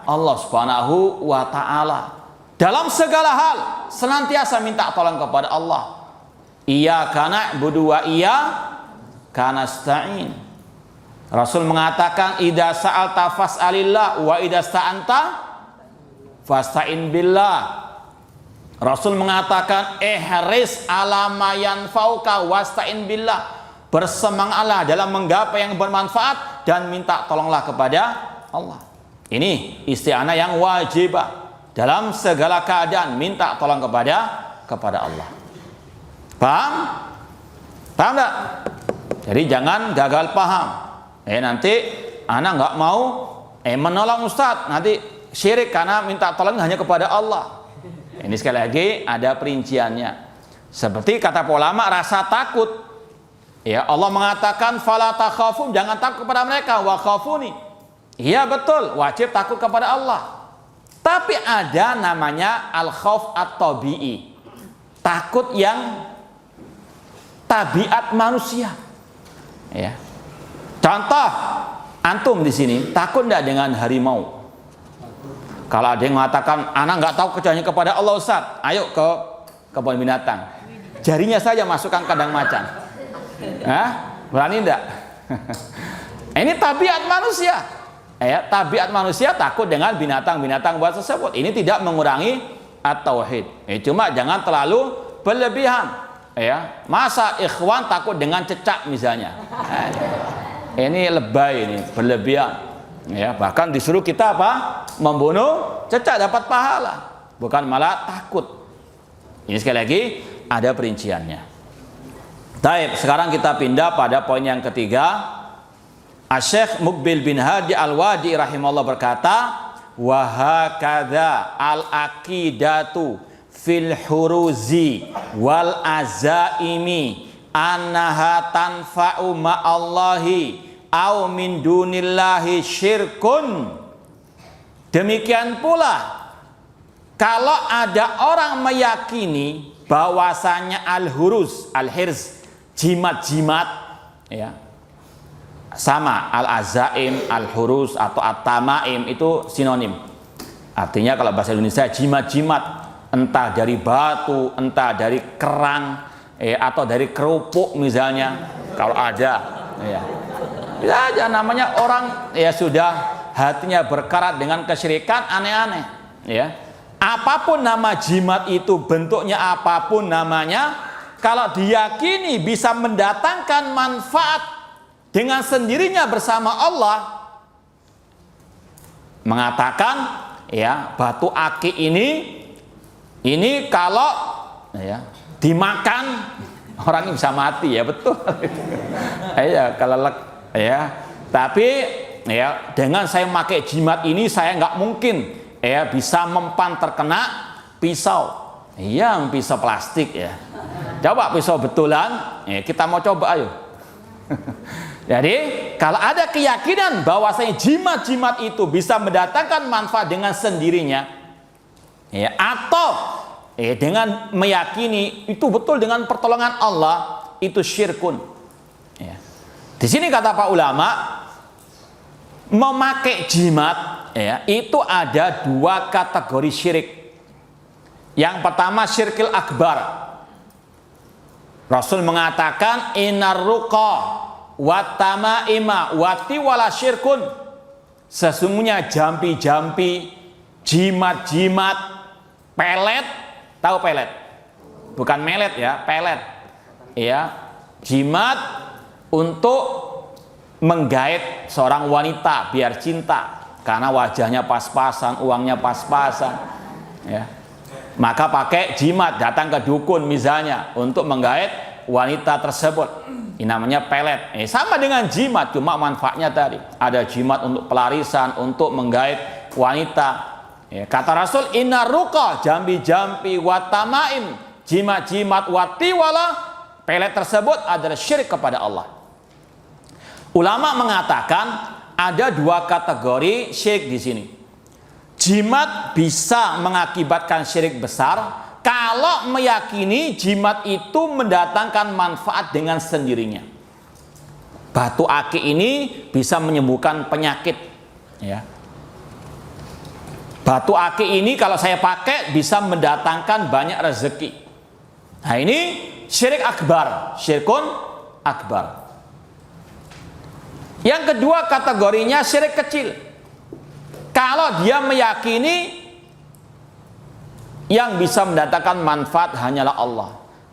Allah Subhanahu wa taala. Dalam segala hal senantiasa minta tolong kepada Allah. Iyyaka na'budu wa iyyaka nasta'in. Rasul mengatakan idza sa'alta fas'alillah wa idza sta'anta fasta'in billah. Rasul mengatakan ihris ala ma yanfa'uka wasta'in billah. Bersemangatlah dalam menggapai yang bermanfaat dan minta tolonglah kepada Allah. Ini isti'anah yang wajibah. Dalam segala keadaan minta tolong kepada Allah. Paham? Paham enggak? Jadi jangan gagal paham. Nanti anak nggak mau menolong Ustadz, nanti syirik karena minta tolong hanya kepada Allah. Ini sekali lagi ada perinciannya. Seperti kata ulama, rasa takut. Ya, Allah mengatakan fala takhafun, jangan takut kepada mereka, wa khafuni. Iya betul, wajib takut kepada Allah. Tapi ada namanya al-khauf at-tabi'i. Takut yang tabiat manusia. Ya. Contoh, antum di sini takut enggak dengan harimau? Kalau ada yang mengatakan anak nggak tahu kecuali kepada Allah Ustaz, ayo ke kebun binatang. Jarinya saja masukkan kandang macan. Berani enggak? Ini tabiat manusia. Tabiat manusia takut dengan binatang-binatang buat tersebut. Ini tidak mengurangi at-tauhid. Cuma jangan terlalu berlebihan. Masa ikhwan takut dengan cecak misalnya. Ini lebay, ini berlebihan. Bahkan disuruh kita apa? Membunuh cecak dapat pahala, bukan malah takut. Ini sekali lagi ada perinciannya. Baik, sekarang kita pindah pada poin yang ketiga. Asy-Syaikh Muqbil bin Hadi Al-Wadi rahimahullah berkata, wa hakadza al-aqidatu fil huruzi wal azaimi annaha tanfa'u ma'allahi au min dunillahi syirkun. Demikian pula kalau ada orang meyakini bahwasanya al-huruz, al-hirz, jimat-jimat, sama al-azaim, al-huruz atau at-tamaim itu sinonim. Artinya kalau bahasa Indonesia jimat-jimat, entah dari batu, entah dari kerang, atau dari kerupuk misalnya, kalau ada, bisa aja namanya orang sudah hatinya berkarat dengan kesyirikan aneh-aneh. Apapun nama jimat itu, bentuknya apapun namanya, kalau diyakini bisa mendatangkan manfaat dengan sendirinya bersama Allah, mengatakan batu aki ini kalau dimakan orang bisa mati, betul. Kelelek, tapi dengan saya memakai jimat ini saya nggak mungkin bisa mempan terkena pisau. Yang pisau plastik coba pisau betulan, kita mau coba ayo. Jadi kalau ada keyakinan bahwasanya jimat-jimat itu bisa mendatangkan manfaat dengan sendirinya, atau dengan meyakini itu betul dengan pertolongan Allah, itu syirkun. Di sini kata Pak ulama, memakai jimat itu ada dua kategori syirik. Yang pertama syirkil akbar. Rasul mengatakan inar ruqa watamaima wati wala syirkun. Sesungguhnya jampi-jampi, jimat-jimat, pelet, tahu pelet? Bukan melet pelet. Jimat untuk menggait seorang wanita biar cinta karena wajahnya pas-pasan, uangnya pas-pasan. Maka pakai jimat, datang ke dukun misalnya untuk menggait wanita tersebut. Ini namanya pelet. Sama dengan jimat, cuma manfaatnya tadi. Ada jimat untuk pelarisan, untuk menggait wanita. Ya, kata Rasul, inna ruqa jambi-jambi wa tamaim, jimat-jimat wa tiwala, pelet tersebut adalah syirik kepada Allah. Ulama mengatakan ada dua kategori syirik di sini. Jimat bisa mengakibatkan syirik besar kalau meyakini jimat itu mendatangkan manfaat dengan sendirinya. Batu aki ini bisa menyembuhkan penyakit, ya. Batu aki ini kalau saya pakai bisa mendatangkan banyak rezeki. Nah, ini syirik akbar, syirkun akbar. Yang kedua kategorinya syirik kecil. Kalau dia meyakini yang bisa mendatangkan manfaat hanyalah Allah.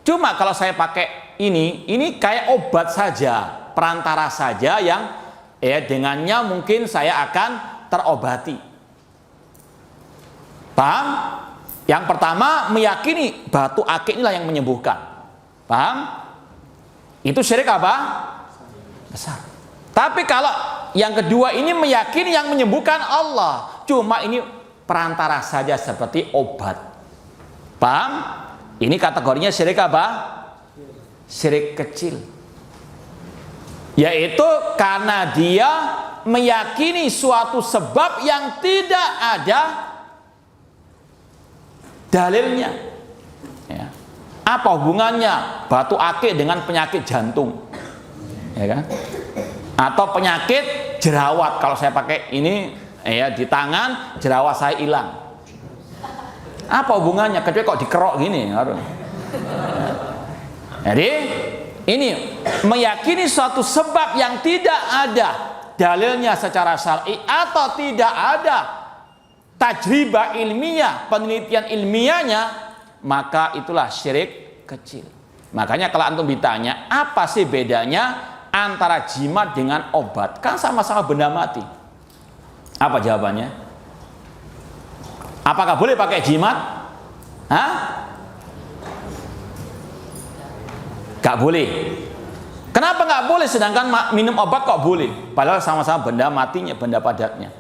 Cuma kalau saya pakai ini kayak obat saja, perantara saja yang dengannya mungkin saya akan terobati. Paham? Yang pertama meyakini batu akik inilah yang menyembuhkan. Paham? Itu syirik apa? Besar. Tapi kalau yang kedua ini meyakini yang menyembuhkan Allah, cuma ini perantara saja seperti obat. Paham? Ini kategorinya syirik apa? Syirik kecil. Yaitu karena dia meyakini suatu sebab yang tidak ada dalilnya. Ya. Apa hubungannya batu akik dengan penyakit jantung? Ya kan? Atau penyakit jerawat, kalau saya pakai ini di tangan jerawat saya hilang. Apa hubungannya? Kecuali kok dikerok gini. Jadi ini meyakini suatu sebab yang tidak ada dalilnya secara syar'i atau tidak ada tajribah ilmiah, penelitian ilmiahnya, maka itulah syirik kecil. Makanya kalau antum ditanya apa sih bedanya antara jimat dengan obat, kan sama-sama benda mati. Apa jawabannya? Apakah boleh pakai jimat? Hah? Gak boleh. Kenapa gak boleh sedangkan minum obat kok boleh? Padahal sama-sama benda matinya, benda padatnya.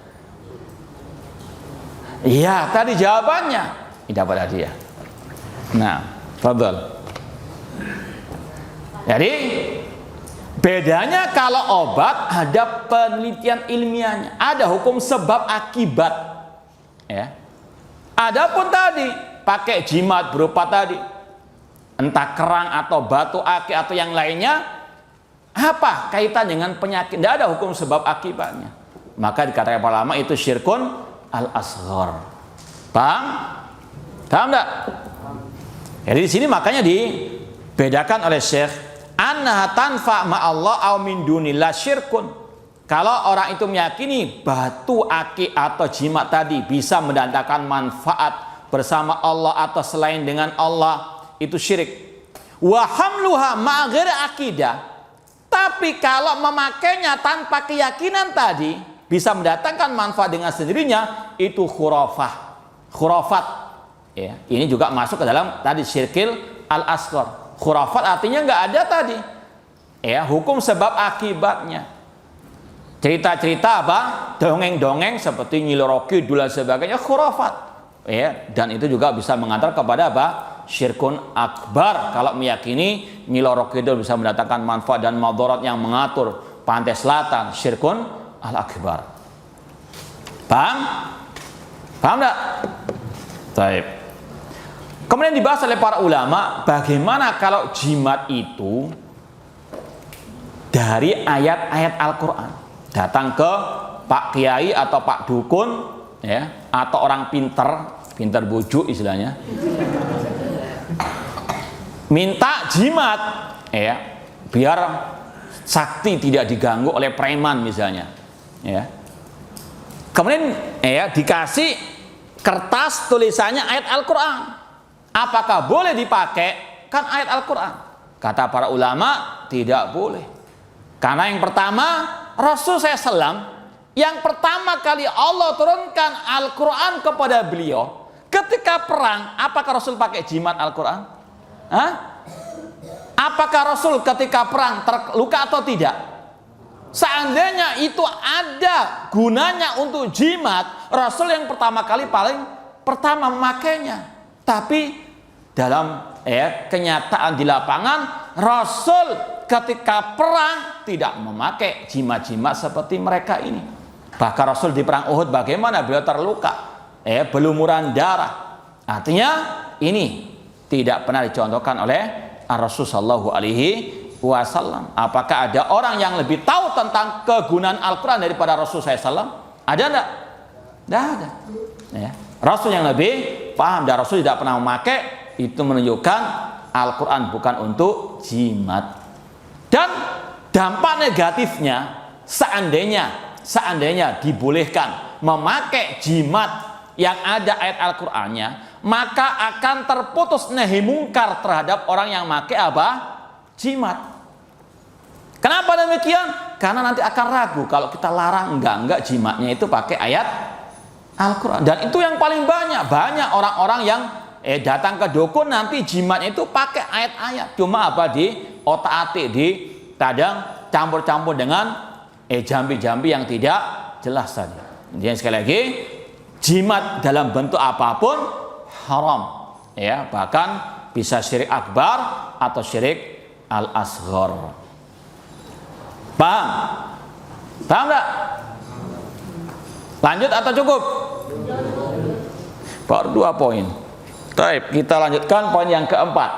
Iya, tadi jawabannya. Ini dapat hadiah. Nah, fadhal. Jadi bedanya kalau obat ada penelitian ilmiahnya, ada hukum sebab akibat. Ya. Adapun tadi pakai jimat berupa tadi, entah kerang atau batu akik atau yang lainnya, apa kaitan dengan penyakit? Tidak ada hukum sebab akibatnya. Maka dikatakan para ulama itu syirkun al-asghar. Paham? Paham enggak? Jadi di sini makanya dibedakan oleh Syekh, annaha tanfa ma'allah aw min dunillah syirkun. Kalau orang itu meyakini batu akik atau jimat tadi bisa mendatangkan manfaat bersama Allah atau selain dengan Allah, itu syirik. Wa hamluha ma'a ghairi aqidah. Tapi kalau memakainya tanpa keyakinan tadi bisa mendatangkan manfaat dengan sendirinya, itu khurafat. Ya, ini juga masuk ke dalam tadi syirkil al-asghar. Khurafat artinya nggak ada tadi. Ya, hukum sebab akibatnya. Cerita-cerita apa? Dongeng-dongeng seperti Nyi Roro Kidul dan sebagainya, khurafat. Ya, dan itu juga bisa mengantar kepada apa? Syirkun akbar. Kalau meyakini Nyi Roro Kidul bisa mendatangkan manfaat dan madarat yang mengatur pantai selatan, syirkun al-akbar. Paham? Paham enggak? Baik. Kemudian dibahas oleh para ulama, bagaimana kalau jimat itu dari ayat-ayat Al-Quran. Datang ke Pak Kiai atau Pak Dukun, ya, atau orang pinter bujuk istilahnya, minta jimat, ya, biar sakti tidak diganggu oleh preman misalnya, ya. Kemudian dikasih kertas tulisannya ayat Al-Quran. Apakah boleh dipakai? Kan ayat Al-Quran. Kata para ulama tidak boleh. Karena yang pertama, Rasul SAW yang pertama kali Allah turunkan Al-Quran kepada beliau ketika perang, apakah Rasul pakai jimat Al-Quran? Hah? Apakah Rasul ketika perang terluka atau tidak? Seandainya itu ada gunanya untuk jimat, Rasul yang pertama kali paling pertama memakainya. Tapi dalam kenyataan di lapangan, Rasul ketika perang tidak memakai jimat-jimat seperti mereka ini. Bahkan Rasul di perang Uhud bagaimana beliau terluka, berlumuran darah. Artinya ini tidak pernah dicontohkan oleh Rasul sallallahu alaihi wasallam. Apakah ada orang yang lebih tahu tentang kegunaan Al-Quran daripada Rasul SAW? Ada enggak? Tidak ada. Ya. Rasul yang lebih paham, dan Rasul tidak pernah memakai, itu menunjukkan Al-Quran bukan untuk jimat. Dan dampak negatifnya, seandainya dibolehkan memakai jimat yang ada ayat Al-Qur'annya, maka akan terputus nahi mungkar terhadap orang yang memakai apa? Jimat. Kenapa demikian? Karena nanti akan ragu kalau kita larang enggak jimatnya itu pakai ayat Al-Qur'an. Dan itu yang paling banyak orang-orang yang datang ke dukun nanti jimatnya itu pakai ayat-ayat. Cuma apa di otak-atik, di kadang campur-campur dengan jambi-jambi yang tidak jelas saja. Jadi sekali lagi, jimat dalam bentuk apapun haram, ya, bahkan bisa syirik akbar atau syirik al-asghar. Paham? Paham enggak? Lanjut atau cukup? Baru 2 poin. Baik, kita lanjutkan poin yang keempat.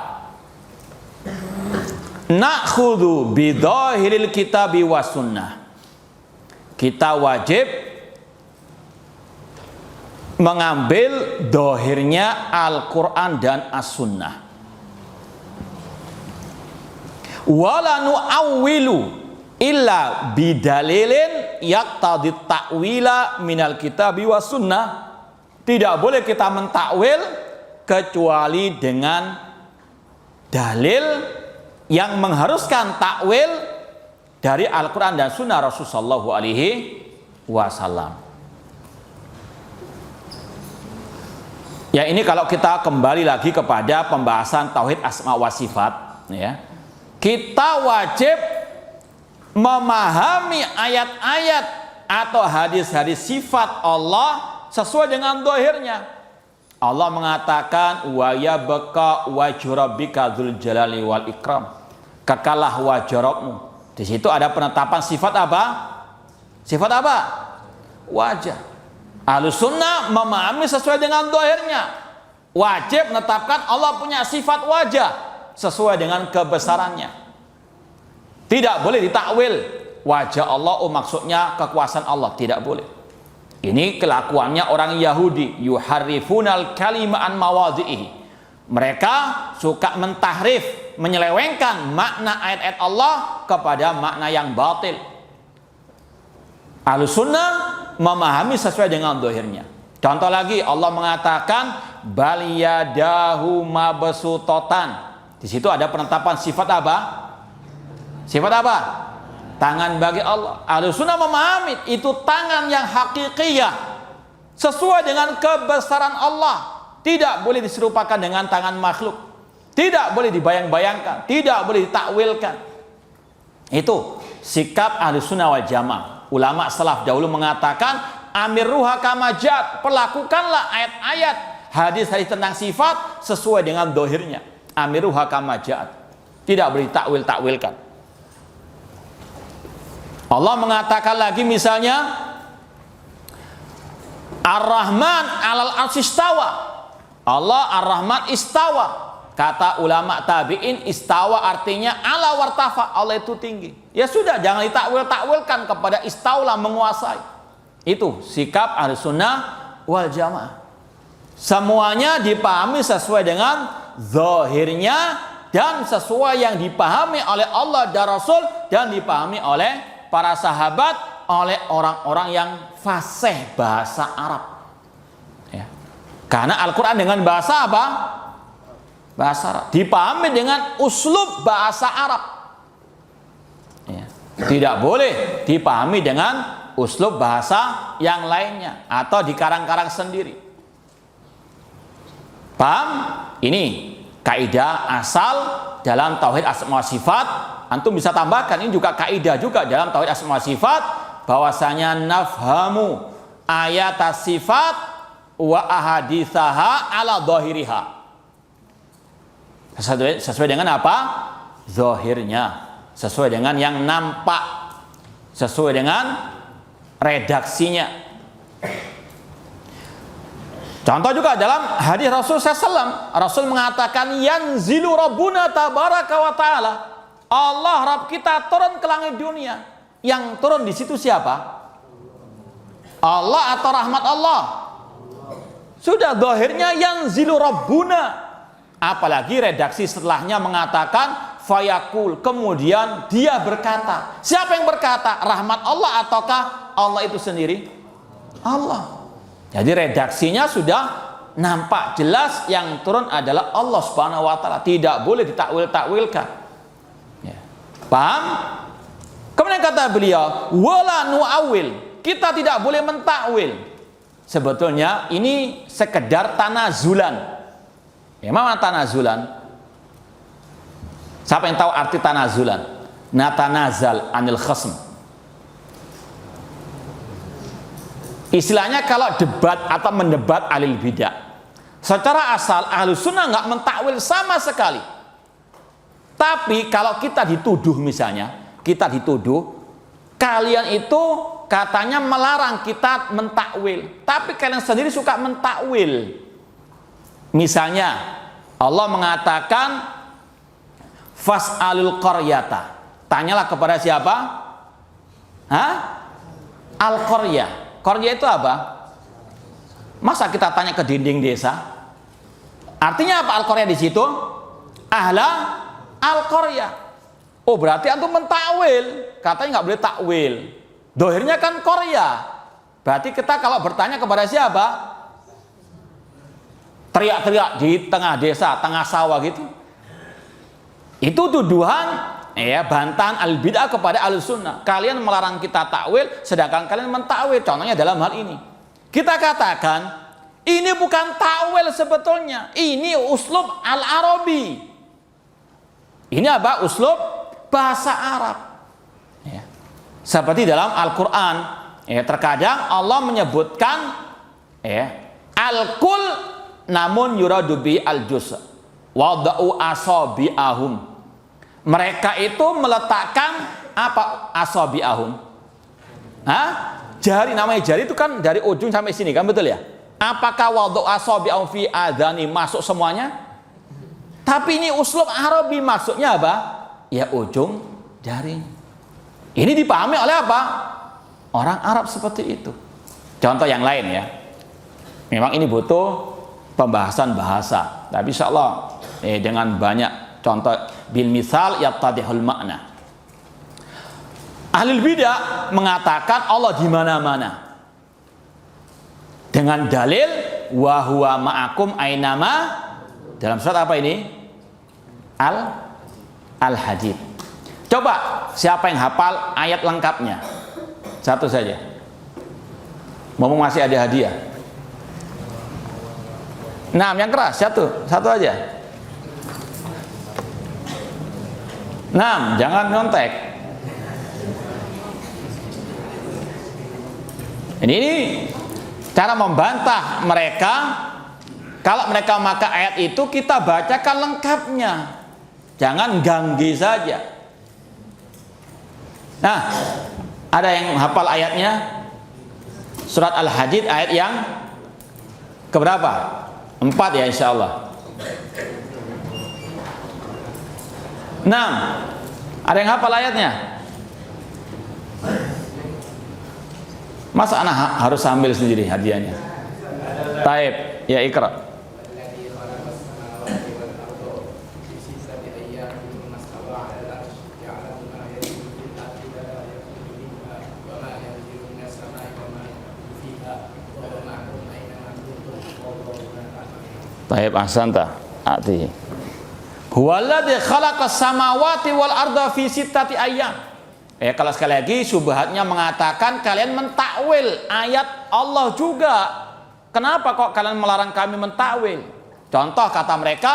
Na'khudhu bidhahiril kitabi was sunnah. Kita wajib mengambil dohirnya Al-Quran dan As-Sunnah. Wala nu'awwilu illa bidalilin yaqtadi ta'wila minal kitabi was sunnah. Tidak boleh kita mentakwil kecuali dengan dalil yang mengharuskan takwil dari Al-Quran dan Sunnah Rasulullah sallallahu alaihi wasallam. Ya, ini kalau kita kembali lagi kepada pembahasan tauhid asma wa sifat, ya, kita wajib memahami ayat-ayat atau hadis-hadis sifat Allah sesuai dengan dohirnya. Allah mengatakan wa yabqa wajhu rabbika dzul jalali wal ikram. Kekalah wajh Rabbmu. Di situ ada penetapan sifat apa? Sifat apa? Wajah. Ahlus sunnah memahami sesuai dengan dohirnya. Wajib menetapkan Allah punya sifat wajah sesuai dengan kebesarannya. Tidak boleh ditakwil wajah Allah, maksudnya kekuasaan Allah, tidak boleh. Ini kelakuannya orang Yahudi, yuharrifunal kalima an mawadhihi. Mereka suka mentahrif, menyelewengkan makna ayat-ayat Allah kepada makna yang batil. Ahlus sunnah memahami sesuai dengan dohirnya. Contoh lagi, Allah mengatakan bal yadahu mabsutotan. Di situ ada penetapan sifat apa? Sifat apa? Tangan bagi Allah. Ahlus sunnah memahami itu tangan yang hakikiyah sesuai dengan kebesaran Allah. Tidak boleh diserupakan dengan tangan makhluk. Tidak boleh dibayang-bayangkan, tidak boleh ditakwilkan. Itu sikap Ahlus sunnah wal jamaah. Ulama salaf dahulu mengatakan amiruha kama jat, perlakukanlah ayat-ayat hadis-hadis tentang sifat sesuai dengan dohirnya. Amiruha kama jat, tidak boleh ditakwil-takwilkan. Allah mengatakan lagi misalnya Ar-Rahman alal arsy istawa. Allah Ar-Rahman istawa. Kata ulama tabi'in, istawa artinya ala wartafa, Allah itu tinggi. Ya sudah, jangan ditakwil-takwilkan kepada istaulah, menguasai. Itu sikap Ahlus sunnah wal jamaah. Semuanya dipahami sesuai dengan zahirnya dan sesuai yang dipahami oleh Allah dan Rasul dan dipahami oleh para sahabat, oleh orang-orang yang fasih bahasa Arab, ya. Karena Al-Quran dengan bahasa apa? Bahasa Arab. Dipahami dengan uslub bahasa Arab, ya. Tidak boleh dipahami dengan uslub bahasa yang lainnya atau dikarang-karang sendiri. Paham? Ini kaidah asal dalam tauhid asma wa sifat. Antum bisa tambahkan, ini juga kaidah juga dalam tauhid asma wa sifat, bahwasanya nafhamu ayat sifat wa ahaditsaha ala dhahiriha. Sesuai dengan apa? Zahirnya, sesuai dengan yang nampak, sesuai dengan redaksinya. Contoh juga dalam hadis Rasul SAW, Rasul mengatakan yanzilu rabbuna tabaraka wa ta'ala, Allah Rabb kita turun ke langit dunia. Yang turun di situ siapa? Allah atau rahmat Allah? Sudah zahirnya yanzilu rabbuna. Apalagi redaksi setelahnya mengatakan fayakul, kemudian dia berkata. Siapa yang berkata? Rahmat Allah ataukah Allah itu sendiri? Allah. Jadi redaksinya sudah nampak jelas, yang turun adalah Allah Subhanahu wa taala, tidak boleh ditakwil-takwilkan. Ya. Paham? Kemudian kata beliau, wala nu'awil, kita tidak boleh mentakwil. Sebetulnya ini sekedar tanazulan. Ya, mana tanazulan? Siapa yang tahu arti tanazulan? Natanazal anil khasm. Istilahnya kalau debat atau mendebat alil bidah. Secara asal ahlu sunnah nggak mentakwil sama sekali. Tapi kalau kita dituduh misalnya, kita dituduh kalian itu katanya melarang kita mentakwil, tapi kalian sendiri suka mentakwil. Misalnya Allah mengatakan fas'alul qaryata, tanyalah kepada siapa? Al-qaryah. Qaryah itu apa? Masa kita tanya ke dinding desa? Artinya apa al-qaryah di situ? Ahla al-qaryah. Oh, berarti antum mentakwil. Katanya nggak boleh takwil. Dohirnya kan qaryah. Berarti kita kalau bertanya kepada siapa? Teriak-teriak di tengah desa, tengah sawah gitu. Itu tuduhan, ya, bantahan al-bid'ah kepada al-sunnah. Kalian melarang kita takwil, sedangkan kalian mentakwil. Contohnya dalam hal ini. Kita katakan, ini bukan takwil sebetulnya. Ini uslub al-Arabi. Ini apa? Uslub bahasa Arab. Ya. Seperti dalam Al-Quran, ya, terkadang Allah menyebutkan, ya, al-kul namun yuradu bi al-juz' wada'u asabi'ahum. Mereka itu meletakkan apa asabi'ahum? Jari, namanya jari itu kan dari ujung sampai sini kan, betul ya? Apakah wada'u asabi'ahum fi adhani masuk semuanya? Tapi ini uslub Arabi, maksudnya apa? Ya ujung jari. Ini dipahami oleh apa? Orang Arab seperti itu. Contoh yang lain ya. Memang ini butuh pembahasan bahasa, tapi insyaallah dengan banyak contoh bil misal yattadihul makna. Ahlul bidah mengatakan Allah di mana-mana dengan dalil wa huwa ma'akum ainama, dalam surat apa ini? Al-Hadid. Coba siapa yang hafal ayat lengkapnya? Satu saja. Ngomong masih ada hadiah. Nah, yang keras satu aja. Nah, jangan nyontek. Ini cara membantah mereka. Kalau mereka maka ayat itu kita bacakan lengkapnya, jangan ganggi saja. Nah, ada yang hafal ayatnya? Surat Al-Hadid ayat yang keberapa? 4 ya insyaallah. 6. Ada yang hafal ayatnya? Masa anak harus ambil sendiri hadiahnya? Taib, ya ikra. Taib ahsanta. Ati. Huwaladzi khalaqas samawati wal arda fi sittati ayyam. Kalau sekali lagi syubhatnya mengatakan kalian mentakwil ayat Allah juga. Kenapa kok kalian melarang kami mentakwil? Contoh kata mereka,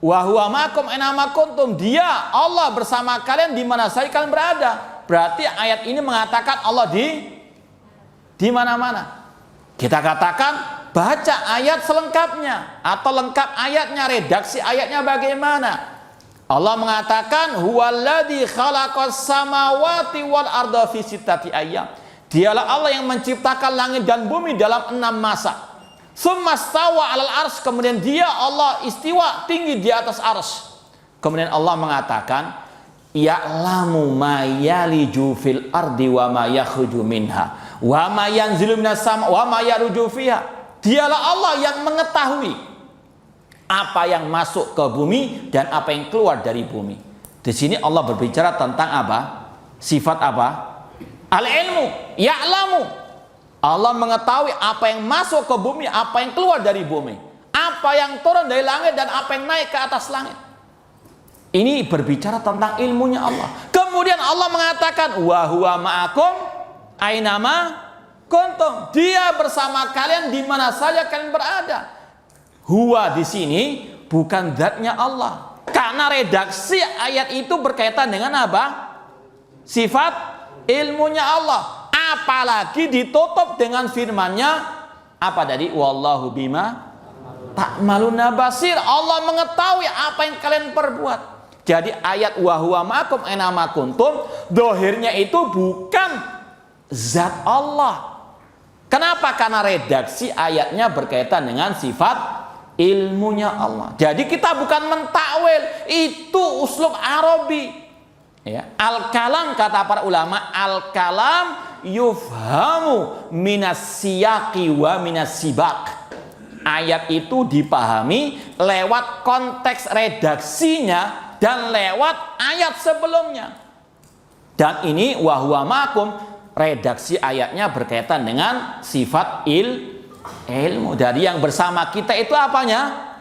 wa huwa ma'akum aina ma kuntum. Dia Allah bersama kalian di mana saja kalian berada. Berarti ayat ini mengatakan Allah di mana-mana. Kita katakan baca ayat selengkapnya atau lengkap ayatnya, redaksi ayatnya bagaimana. Allah mengatakan huwallazi khalaqas samawati wal arda fi sittati ayyam. Dialah Allah yang menciptakan langit dan bumi dalam 6 masa. Tsumma stawa 'alal arsy, kemudian dia Allah istiwa tinggi di atas arsy. Kemudian Allah mengatakan ya'lamu ma yaliju fil ardi wa ma yakhruju minha wa ma yanzilu minas sama wa ma yaruju fiha. Dialah Allah yang mengetahui apa yang masuk ke bumi dan apa yang keluar dari bumi. Di sini Allah berbicara tentang apa? Sifat apa? Al-ilmu, ya'lamu. Allah mengetahui apa yang masuk ke bumi, apa yang keluar dari bumi, apa yang turun dari langit dan apa yang naik ke atas langit. Ini berbicara tentang ilmunya Allah. Kemudian Allah mengatakan wa huwa ma'akum ainama kuntum. Dia bersama kalian di mana saja kalian berada. Huwa di sini bukan zatnya Allah. Karena redaksi ayat itu berkaitan dengan apa? Sifat ilmunya Allah. Apalagi ditutup dengan firman-Nya apa tadi? Wallahu bima ta'maluna basir. Allah mengetahui apa yang kalian perbuat. Jadi ayat wa huwa ma'akum ainama kuntum, dohirnya itu bukan zat Allah. Kenapa? Karena redaksi ayatnya berkaitan dengan sifat ilmunya Allah. Jadi kita bukan mentakwil, itu uslub Arabi. Ya. Al-kalam kata para ulama, al-kalam yufhamu minas siyaqi wa minas sibaq. Ayat itu dipahami lewat konteks redaksinya dan lewat ayat sebelumnya. Dan ini wa huwa ma'akum, redaksi ayatnya berkaitan dengan sifat ilmu. Dari yang bersama kita itu apanya?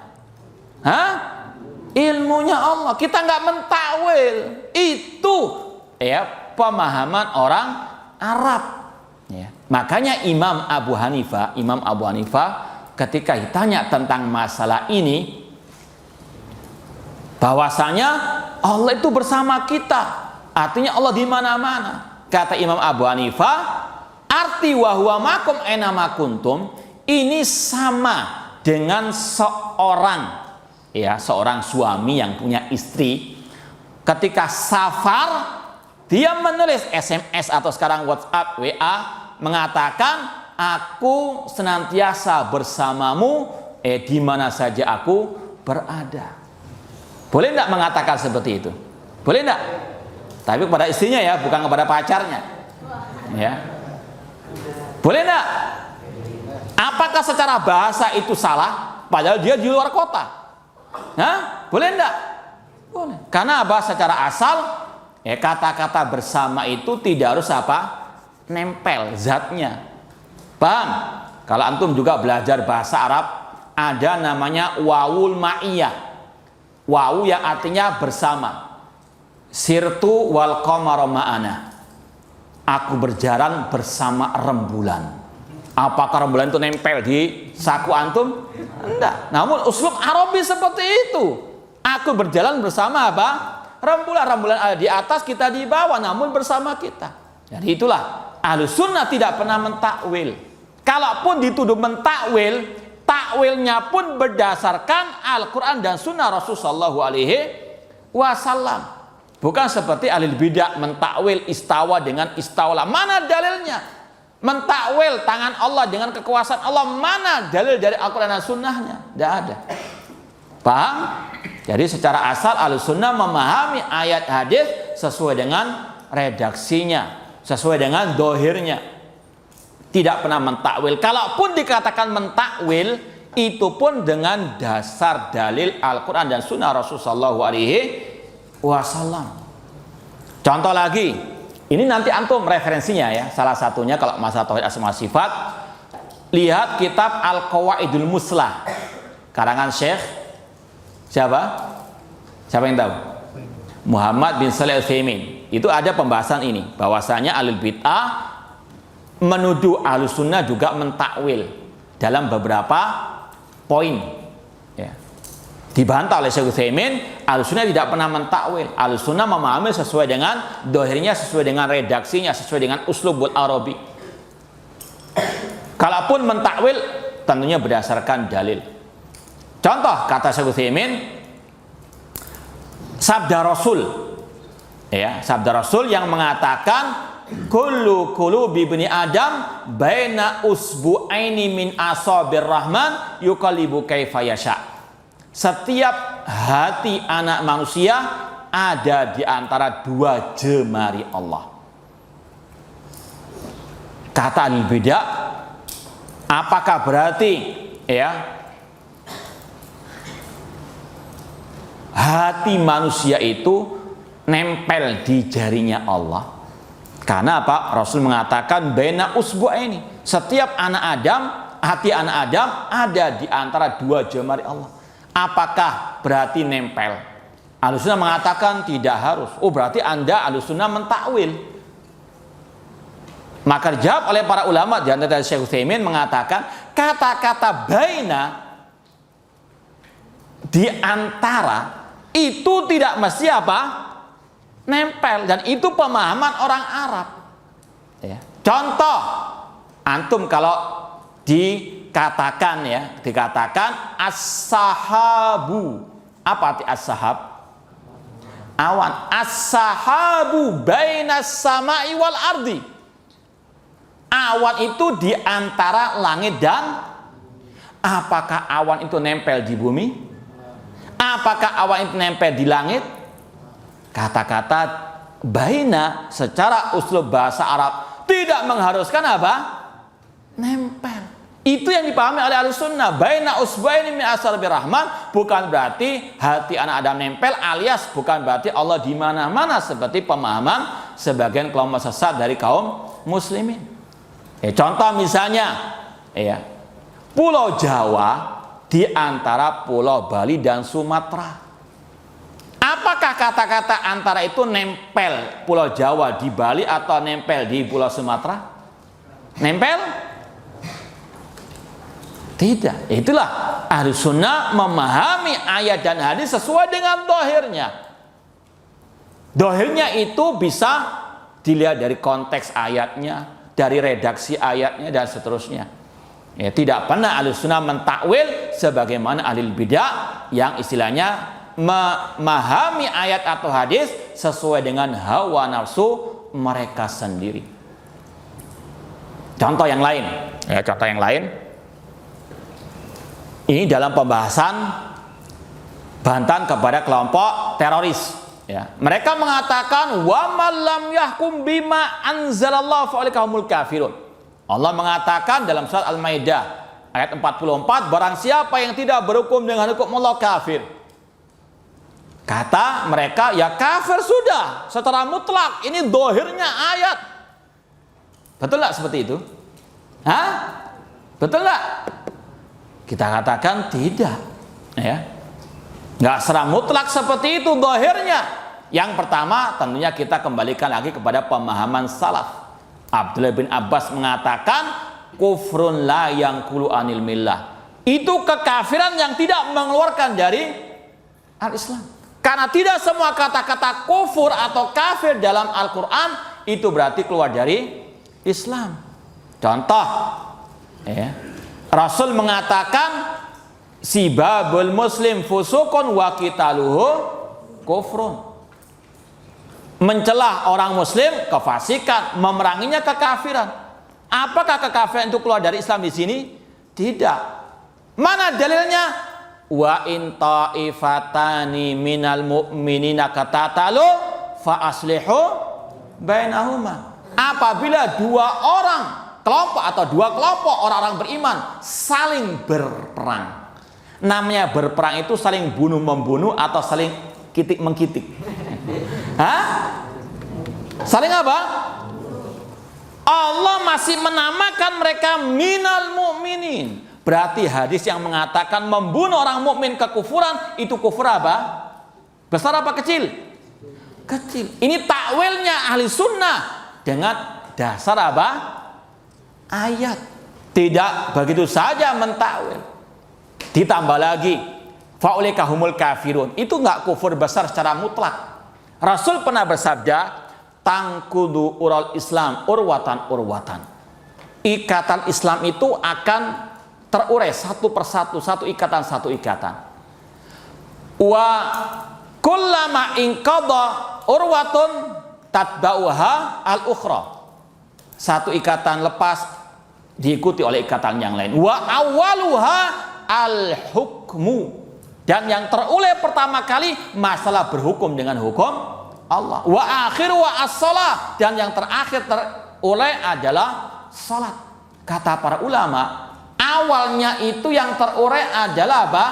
Ilmunya Allah. Kita nggak mentakwil. Itu ya pemahaman orang Arab. Ya. Makanya Imam Abu Hanifah ketika ditanya tentang masalah ini, bahwasanya Allah itu bersama kita, artinya Allah di mana-mana. Kata Imam Abu Hanifah, arti wa huwa ma'akum ainama kuntum ini sama dengan seorang suami yang punya istri ketika safar, dia menulis SMS atau sekarang WhatsApp, WA, mengatakan aku senantiasa bersamamu di mana saja aku berada. Boleh enggak mengatakan seperti itu? Boleh enggak? Tapi kepada istrinya ya, bukan kepada pacarnya. Ya. Boleh enggak? Apakah secara bahasa itu salah? Padahal dia di luar kota. Boleh enggak? Boleh. Karena apa? Secara asal kata-kata bersama itu tidak harus apa? Nempel zatnya. Paham? Kalau antum juga belajar bahasa Arab, ada namanya wawul ma'iyah. Wawu yang artinya bersama. Sirtu wal qamara ma'ana. Aku berjalan bersama rembulan. Apakah rembulan itu nempel di saku antum? Enggak. Namun uslub Arabi seperti itu. Aku berjalan bersama apa? Rembulan. Rembulan ada di atas, kita di bawah, namun bersama kita. Jadi itulah Ahlus Sunnah tidak pernah mentakwil. Kalaupun dituduh mentakwil, takwilnya pun berdasarkan Al-Quran dan Sunnah Rasulullah SAW. Bukan seperti ahli bidah mentakwil istawa dengan istawla. Mana dalilnya? Mentakwil tangan Allah dengan kekuasaan Allah, mana dalil dari Al-Quran dan Sunnahnya? Tidak ada. Paham? Jadi secara asal Ahlus Sunnah memahami ayat hadis sesuai dengan redaksinya, sesuai dengan dohirnya. Tidak pernah mentakwil. Kalaupun dikatakan mentakwil, itu pun dengan dasar dalil Al-Quran dan Sunnah Rasulullah SAW. Contoh lagi, ini nanti antum referensinya ya. Salah satunya kalau masalah tauhid asma sifat, lihat kitab Al-Qawaidul Muslah karangan Syekh siapa? Siapa yang tahu? Muhammad bin Shalih Al-Utsaimin. Itu ada pembahasan ini, bahwasanya ahlul bid'ah menuduh Ahlus Sunnah juga mentakwil dalam beberapa poin. Ya. Dibantah oleh Syekh Utsaimin, Ahlus Sunnah tidak pernah mentakwil. Ahlus Sunnah memahami sesuai dengan dohirnya, sesuai dengan redaksinya, sesuai dengan uslubul Arabi. Kalaupun mentakwil tentunya berdasarkan dalil. Contoh kata Syekh Utsaimin, sabda Rasul, ya, sabda Rasul yang mengatakan kullu qulubi ibni Adam baina usbu'aini min asabir rahman yuqallibu kaifa yasha. Setiap hati anak manusia ada di antara dua jemari Allah. Kata al-bidah, apakah berarti ya hati manusia itu nempel di jarinya Allah? Karena apa? Rasul mengatakan baina usbu'aini. Setiap anak Adam, hati anak Adam ada di antara dua jemari Allah. Apakah berarti nempel? Ahlussunnah mengatakan tidak harus. Oh, berarti Anda Ahlussunnah mentakwil. Maka dijawab oleh para ulama, di antara Syekh Utsaimin mengatakan kata-kata baina di antara itu tidak mesti apa? Nempel, dan itu pemahaman orang Arab. Ya. Contoh, antum kalau dikatakan as-sahabu, apa arti as-sahab? Awan. As-sahabu bainas samai wal ardi. Awan itu di antara langit dan, apakah awan itu nempel di bumi? Apakah awan itu nempel di langit? Kata-kata baina secara uslub bahasa Arab tidak mengharuskan apa? Nempel. Itu yang dipahami oleh Ahlussunnah. Baina usbaini min ashabir rahman bukan berarti hati anak Adam nempel, alias bukan berarti Allah di mana-mana seperti pemahaman sebagian kelompok sesat dari kaum muslimin. Contoh misalnya, Pulau Jawa di antara Pulau Bali dan Sumatera. Apakah kata-kata antara itu nempel Pulau Jawa di Bali atau nempel di Pulau Sumatera? Nempel? Tidak. Itulah Ahlussunnah memahami ayat dan hadis sesuai dengan dohirnya. Dohirnya itu bisa dilihat dari konteks ayatnya, dari redaksi ayatnya, dan seterusnya. Ya, tidak pernah Ahlussunnah mentakwil sebagaimana ahli bidah yang istilahnya memahami ayat atau hadis sesuai dengan hawa nafsu mereka sendiri. Contoh yang lain, ini dalam pembahasan bantahan kepada kelompok teroris. Ya, mereka mengatakan wa man lam yahkum bima anzalallahu fa ulaika humul kafirun. Allah mengatakan dalam surat Al-Maidah ayat 44, barang siapa yang tidak berhukum dengan hukum Allah kafir. Kata mereka, ya kafir sudah secara mutlak. Ini dohirnya ayat. Betul nggak seperti itu? Hah? Betul nggak? Kita katakan tidak. Ya, nggak secara mutlak seperti itu dohirnya. Yang pertama tentunya kita kembalikan lagi kepada pemahaman salaf. Abdullah bin Abbas mengatakan kufrun la yanqulu anil millah. Itu kekafiran yang tidak mengeluarkan dari al-Islam. Karena tidak semua kata-kata kufur atau kafir dalam Al-Quran itu berarti keluar dari Islam. Contoh, Rasul mengatakan sibabul muslim fusukun wa qitaluhu kufrun. Mencelah orang muslim kefasikan, memeranginya kekafiran. Apakah kekafiran itu keluar dari Islam di sini? Tidak. Mana dalilnya? Wa in ta'ifatani minal mu'minina qatatalu fa aslihu bainahuma. Apabila dua orang kelompok atau dua kelompok orang-orang beriman saling berperang. Namanya berperang itu saling bunuh-membunuh atau saling kitik-mengkitik. Hah? Saling apa? Allah masih menamakan mereka minal mu'minin. Berarti hadis yang mengatakan membunuh orang mukmin kekufuran itu kufur apa? Besar apa kecil? Kecil. Ini takwilnya ahli sunnah dengan dasar apa? Ayat. Tidak begitu saja mentakwil. Ditambah lagi faulaika humul kafirun. Itu enggak kufur besar secara mutlak. Rasul pernah bersabda, tangkudu ural Islam urwatan urwatan. ikatan Islam itu akan terurai satu persatu, satu ikatan. Wa kullama inqadha urwatun tatba'uha al-ukhra. Satu ikatan lepas diikuti oleh ikatan yang lain. Wa awwaluha al-hukmu. Dan yang terurai pertama kali masalah berhukum dengan hukum Allah. Wa akhiru wa as-shalah. Dan yang terakhir terurai adalah salat. Kata para ulama, awalnya itu yang terurai adalah apa?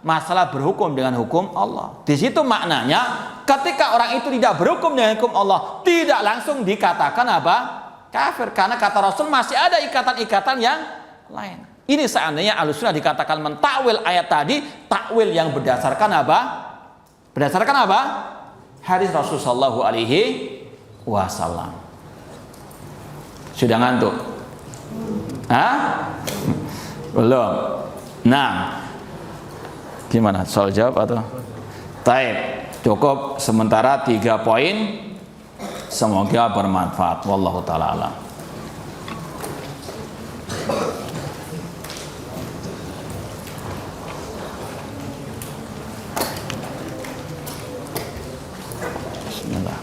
Masalah berhukum dengan hukum Allah. Di situ maknanya ketika orang itu tidak berhukum dengan hukum Allah, tidak langsung dikatakan apa? Kafir. Karena kata Rasul masih ada ikatan-ikatan yang lain. Ini seandainya Ahlussunnah dikatakan mentakwil ayat tadi, takwil yang berdasarkan apa? Berdasarkan apa? Hadis Rasulullah sallallahu alaihi wasallam. Sudah ngantuk? Hah? Belum. Nah, gimana? Soal jawab atau? Taib. Cukup sementara 3 poin. Semoga bermanfaat. Wallahu taala alam. Bismillah.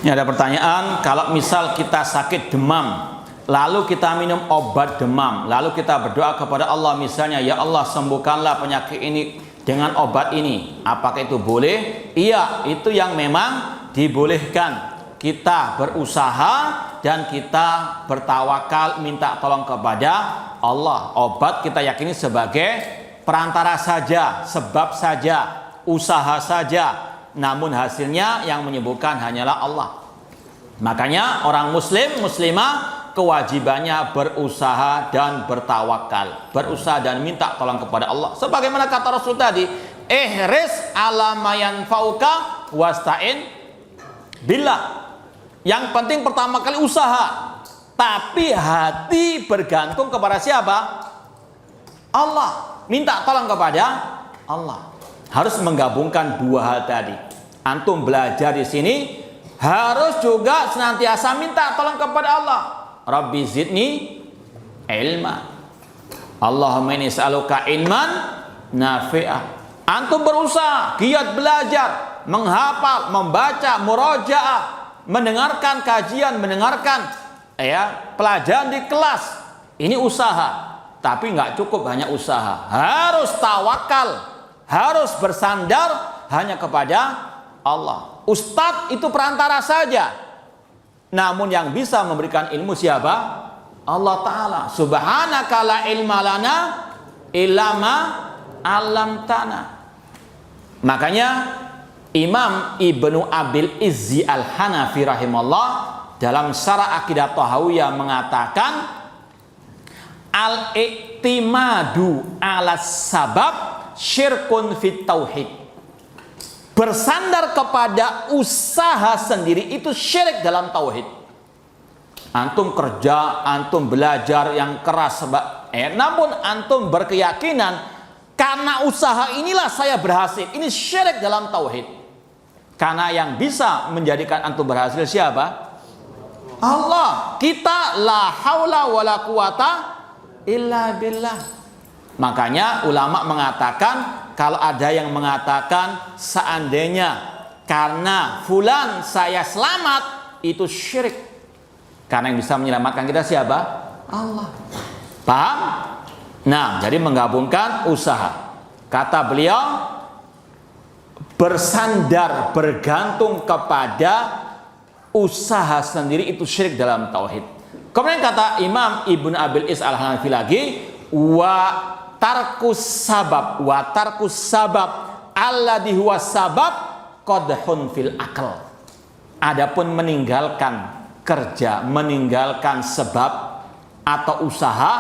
Ini ada pertanyaan, kalau misal kita sakit demam, lalu kita minum obat demam, lalu kita berdoa kepada Allah misalnya, ya Allah sembuhkanlah penyakit ini dengan obat ini, apakah itu boleh? Iya, itu yang memang dibolehkan. Kita berusaha dan kita bertawakal, minta tolong kepada Allah. Obat kita yakini sebagai perantara saja, sebab saja, usaha saja. Namun hasilnya yang menyembuhkan hanyalah Allah. Makanya orang muslim, muslimah kewajibannya berusaha dan bertawakal, berusaha dan minta tolong kepada Allah. Sebagaimana kata Rasul tadi, ihris ala ma yanfa'uka wasta'in billah. Yang penting pertama kali usaha, tapi hati bergantung kepada siapa? Allah. Minta tolong kepada Allah. Harus menggabungkan 2 hal tadi. Antum belajar di sini harus juga senantiasa minta tolong kepada Allah. Rabbi zidni ilma. Allahumma inni as'aluka ilman nafi'ah. Antum berusaha, giat belajar, menghafal, membaca, murojaah, mendengarkan kajian, mendengarkan pelajaran di kelas. Ini usaha. Tapi nggak cukup hanya usaha. Harus tawakal. Harus bersandar hanya kepada Allah. Ustadz itu perantara saja. Namun yang bisa memberikan ilmu siapa? Allah Ta'ala. Subhanaka la ilma lana illa ma 'allamtana. Makanya Imam Ibnu Abil Izzi Al-Hanafi rahimahullah dalam Syarah Aqidah Thahawiyah mengatakan al-i'timadu 'ala sabab syirkun fit tauhid. Bersandar kepada usaha sendiri itu syirik dalam tauhid. Antum kerja, antum belajar yang keras, namun antum berkeyakinan karena usaha inilah saya berhasil. Ini syirik dalam tauhid. Karena yang bisa menjadikan antum berhasil siapa? Allah. Kita la haula wala quwata illa billah. Makanya ulama mengatakan, kalau ada yang mengatakan seandainya karena fulan saya selamat, itu syirik. Karena yang bisa menyelamatkan kita siapa? Allah. Paham? Nah, jadi menggabungkan usaha. Kata beliau, bersandar, bergantung kepada usaha sendiri itu syirik dalam tauhid. Kemudian kata Imam Ibnu Abil Izz Al-Hanafi lagi, wa tarkus sabab alladhi huwa sabab qadhun fil akal. Adapun meninggalkan kerja, meninggalkan sebab atau usaha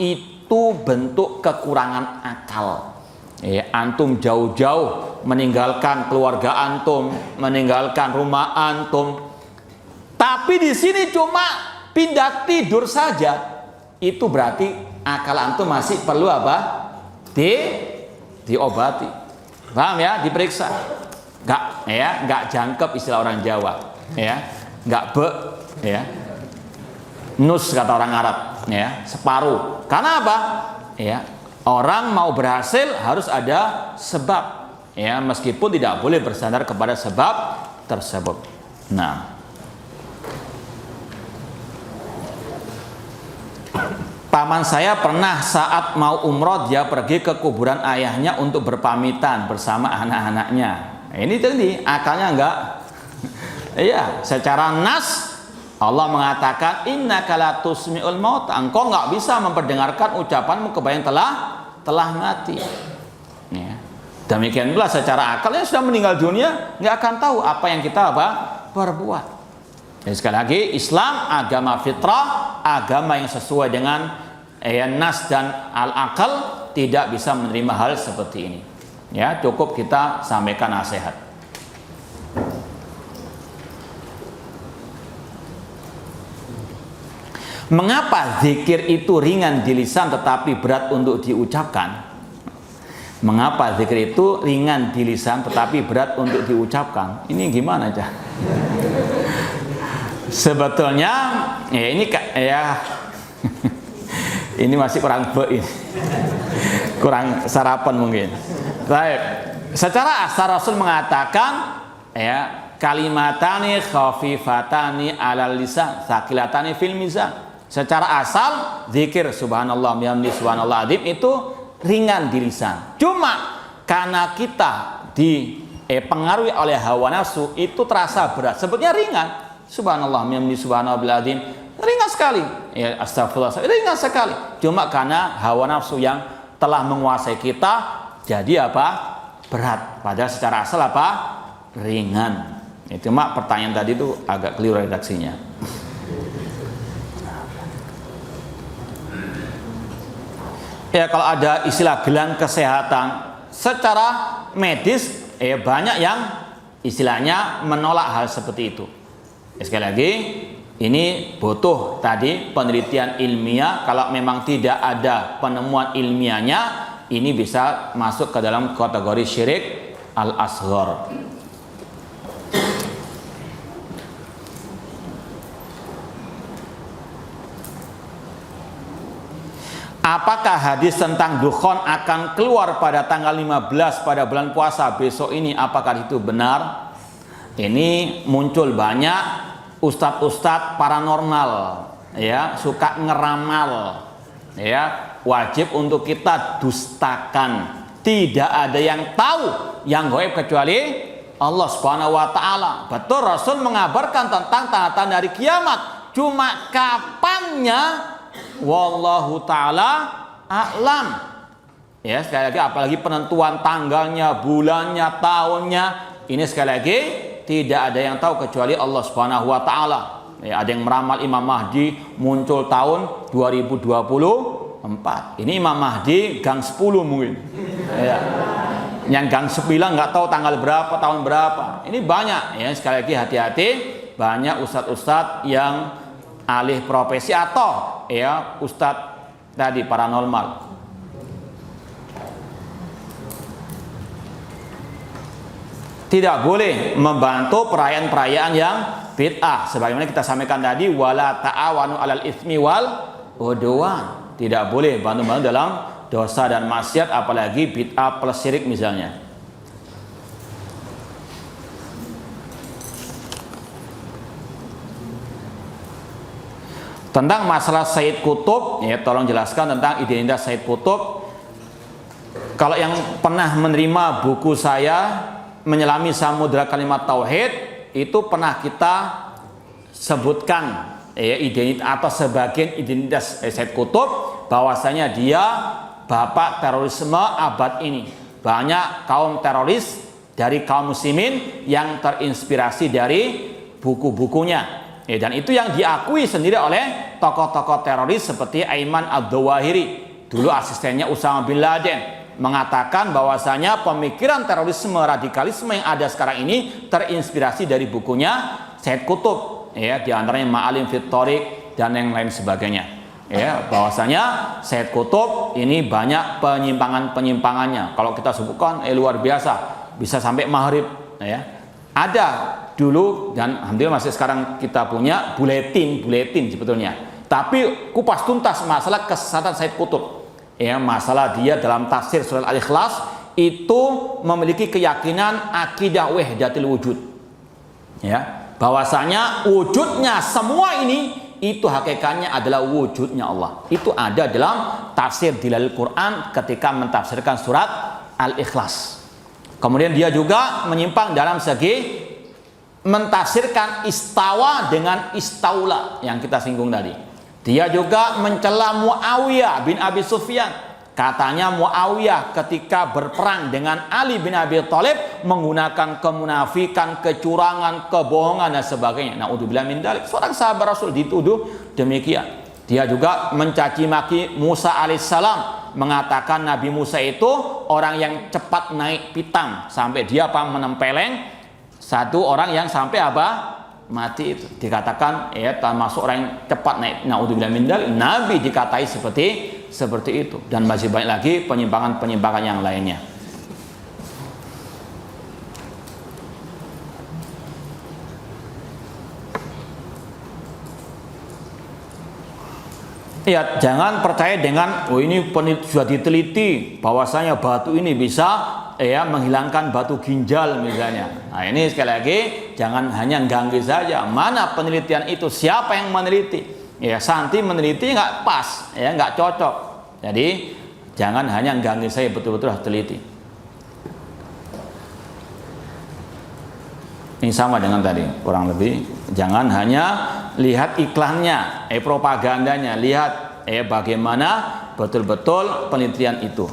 itu bentuk kekurangan akal. Antum jauh-jauh meninggalkan keluarga antum, meninggalkan rumah antum, tapi di sini cuma pindah tidur saja, itu berarti akal antum masih perlu apa? Diobati. Paham ya? Diperiksa. Enggak jangkep istilah orang Jawa, ya. Enggak ya. Nus kata orang Arab, ya, separuh. Karena apa? Ya, orang mau berhasil harus ada sebab, ya, meskipun tidak boleh bersandar kepada sebab tersebut. Nah, paman saya pernah saat mau umroh dia pergi ke kuburan ayahnya untuk berpamitan bersama anak-anaknya. Ini tadi akalnya enggak. Iya, secara nas Allah mengatakan innaka la tusmi'ul maut, engkau enggak bisa memperdengarkan ucapanmu kepada yang telah mati. Ya. Demikian pula secara akal yang sudah meninggal dunia enggak akan tahu apa yang kita perbuat. Jadi sekali lagi, Islam agama fitrah, agama yang sesuai dengan nas dan al-akal, tidak bisa menerima hal seperti ini. Ya, cukup kita sampaikan nasihat. Mengapa zikir itu ringan di lisan tetapi berat untuk diucapkan? Mengapa zikir itu ringan di lisan tetapi berat untuk diucapkan? Ini gimana aja? Sebetulnya ya ini ya ini masih kurang kurang sarapan mungkin. Baik. Secara asal Rasul mengatakan ya kalimatani khafifatani alal lisan sakilatani fil mizan. Secara asal zikir subhanallah bihamdi subhanallah azim itu ringan di lisan. Cuma karena kita dipengaruhi oleh hawa nafsu itu terasa berat. Sebetulnya ringan. Subhanallah bihamdi subhanallah azim ringan sekali. Ya astagfirullah ringan sekali. Cuma karena hawa nafsu yang telah menguasai kita jadi apa? Berat. Padahal secara asal apa? Ringan. Itu cuma pertanyaan tadi itu agak keliru redaksinya. Ya kalau ada istilah gelang kesehatan secara medis banyak yang istilahnya menolak hal seperti itu. Sekali lagi ini butuh tadi penelitian ilmiah. Kalau memang tidak ada penemuan ilmiahnya, ini bisa masuk ke dalam kategori syirik al-asghar. Apakah hadis tentang dukhon akan keluar pada tanggal 15 pada bulan puasa besok ini, apakah itu benar? Ini muncul banyak ustadz-ustadz paranormal, ya, suka ngeramal, ya, wajib untuk kita dustakan. Tidak ada yang tahu yang gaib kecuali Allah Subhanahu wa taala. Betul, Rasul mengabarkan tentang tanda-tanda hari kiamat. Cuma kapannya wallahu ta'ala a'lam. Ya, sekali lagi apalagi penentuan tanggalnya, bulannya, tahunnya, ini sekali lagi tidak ada yang tahu kecuali Allah Subhanahu wa taala. Ya, ada yang meramal Imam Mahdi muncul tahun 2024. Ini Imam Mahdi gang 10 mungkin. Ya. Yang gang 9 nggak tahu tanggal berapa, tahun berapa. Ini banyak, ya, sekali lagi hati-hati, banyak ustadz-ustadz yang alih profesi atau ya ustadz tadi paranormal. Tidak boleh membantu perayaan-perayaan yang bid'ah. Sebagaimana kita sampaikan tadi, wala ta'awanu 'alal itsmi wal udwan. Tidak boleh bantu-bantu dalam dosa dan maksiat, apalagi bid'ah plus syirik misalnya. Tentang masalah Sayyid Qutb, ya, tolong jelaskan tentang identitas Sayyid Qutb. Kalau yang pernah menerima buku saya Menyelami Samudra Kalimat Tauhid, itu pernah kita sebutkan ya, identitas atau sebagian identitas Sayyid Qutb, bahwasanya dia bapak terorisme abad ini. Banyak kaum teroris dari kaum muslimin yang terinspirasi dari buku-bukunya. Ya, dan itu yang diakui sendiri oleh tokoh-tokoh teroris seperti Aiman Ad-Dawahiri, dulu asistennya Usama bin Laden, mengatakan bahwasanya pemikiran terorisme, radikalisme yang ada sekarang ini terinspirasi dari bukunya Sayyid Qutb, ya, di antaranya Ma'alim fit Thoriq dan yang lain sebagainya. ya, bahwasanya Sayyid Qutb ini banyak penyimpangannya. Kalau kita sebutkan luar biasa, bisa sampai maghrib, ya. Ada dulu dan alhamdulillah masih sekarang kita punya buletin sebetulnya. Tapi kupas tuntas masalah kesesatan Sayyid Qutb. Ya, masalah dia dalam tafsir surat Al-Ikhlas itu memiliki keyakinan akidah wahdatul wujud. Ya, bahwasanya wujudnya semua ini itu hakikatnya adalah wujudnya Allah. Itu ada dalam tafsir Dilalil Quran ketika mentafsirkan surat Al-Ikhlas. Kemudian dia juga menyimpang dalam segi mentafsirkan istawa dengan istaula yang kita singgung tadi. Dia juga mencela Muawiyah bin Abi Sufyan. Katanya Muawiyah ketika berperang dengan Ali bin Abi Thalib menggunakan kemunafikan, kecurangan, kebohongan dan sebagainya. Naudzubillah min dzalik. Seorang sahabat Rasul dituduh demikian. Dia juga mencaci maki Musa alaihissalam, mengatakan Nabi Musa itu orang yang cepat naik pitam sampai dia menempeleng satu orang yang sampai mati itu. Dikatakan ya termasuk orang yang cepat naik. Naudzubillah min dzalik. Nabi dikatai seperti itu, dan masih banyak lagi penyimpangan yang lainnya. Ya, jangan percaya dengan ini sudah diteliti bahwasanya batu ini bisa menghilangkan batu ginjal misalnya. Nah, ini sekali lagi jangan hanya ganggu saja. Mana penelitian itu? Siapa yang meneliti? Ya, Santi meneliti nggak pas, ya nggak cocok. Jadi jangan hanya ganggu saya, betul-betul harus teliti. Ini sama dengan tadi, kurang lebih. Jangan hanya lihat iklannya, propagandanya, lihat bagaimana betul-betul penelitian itu.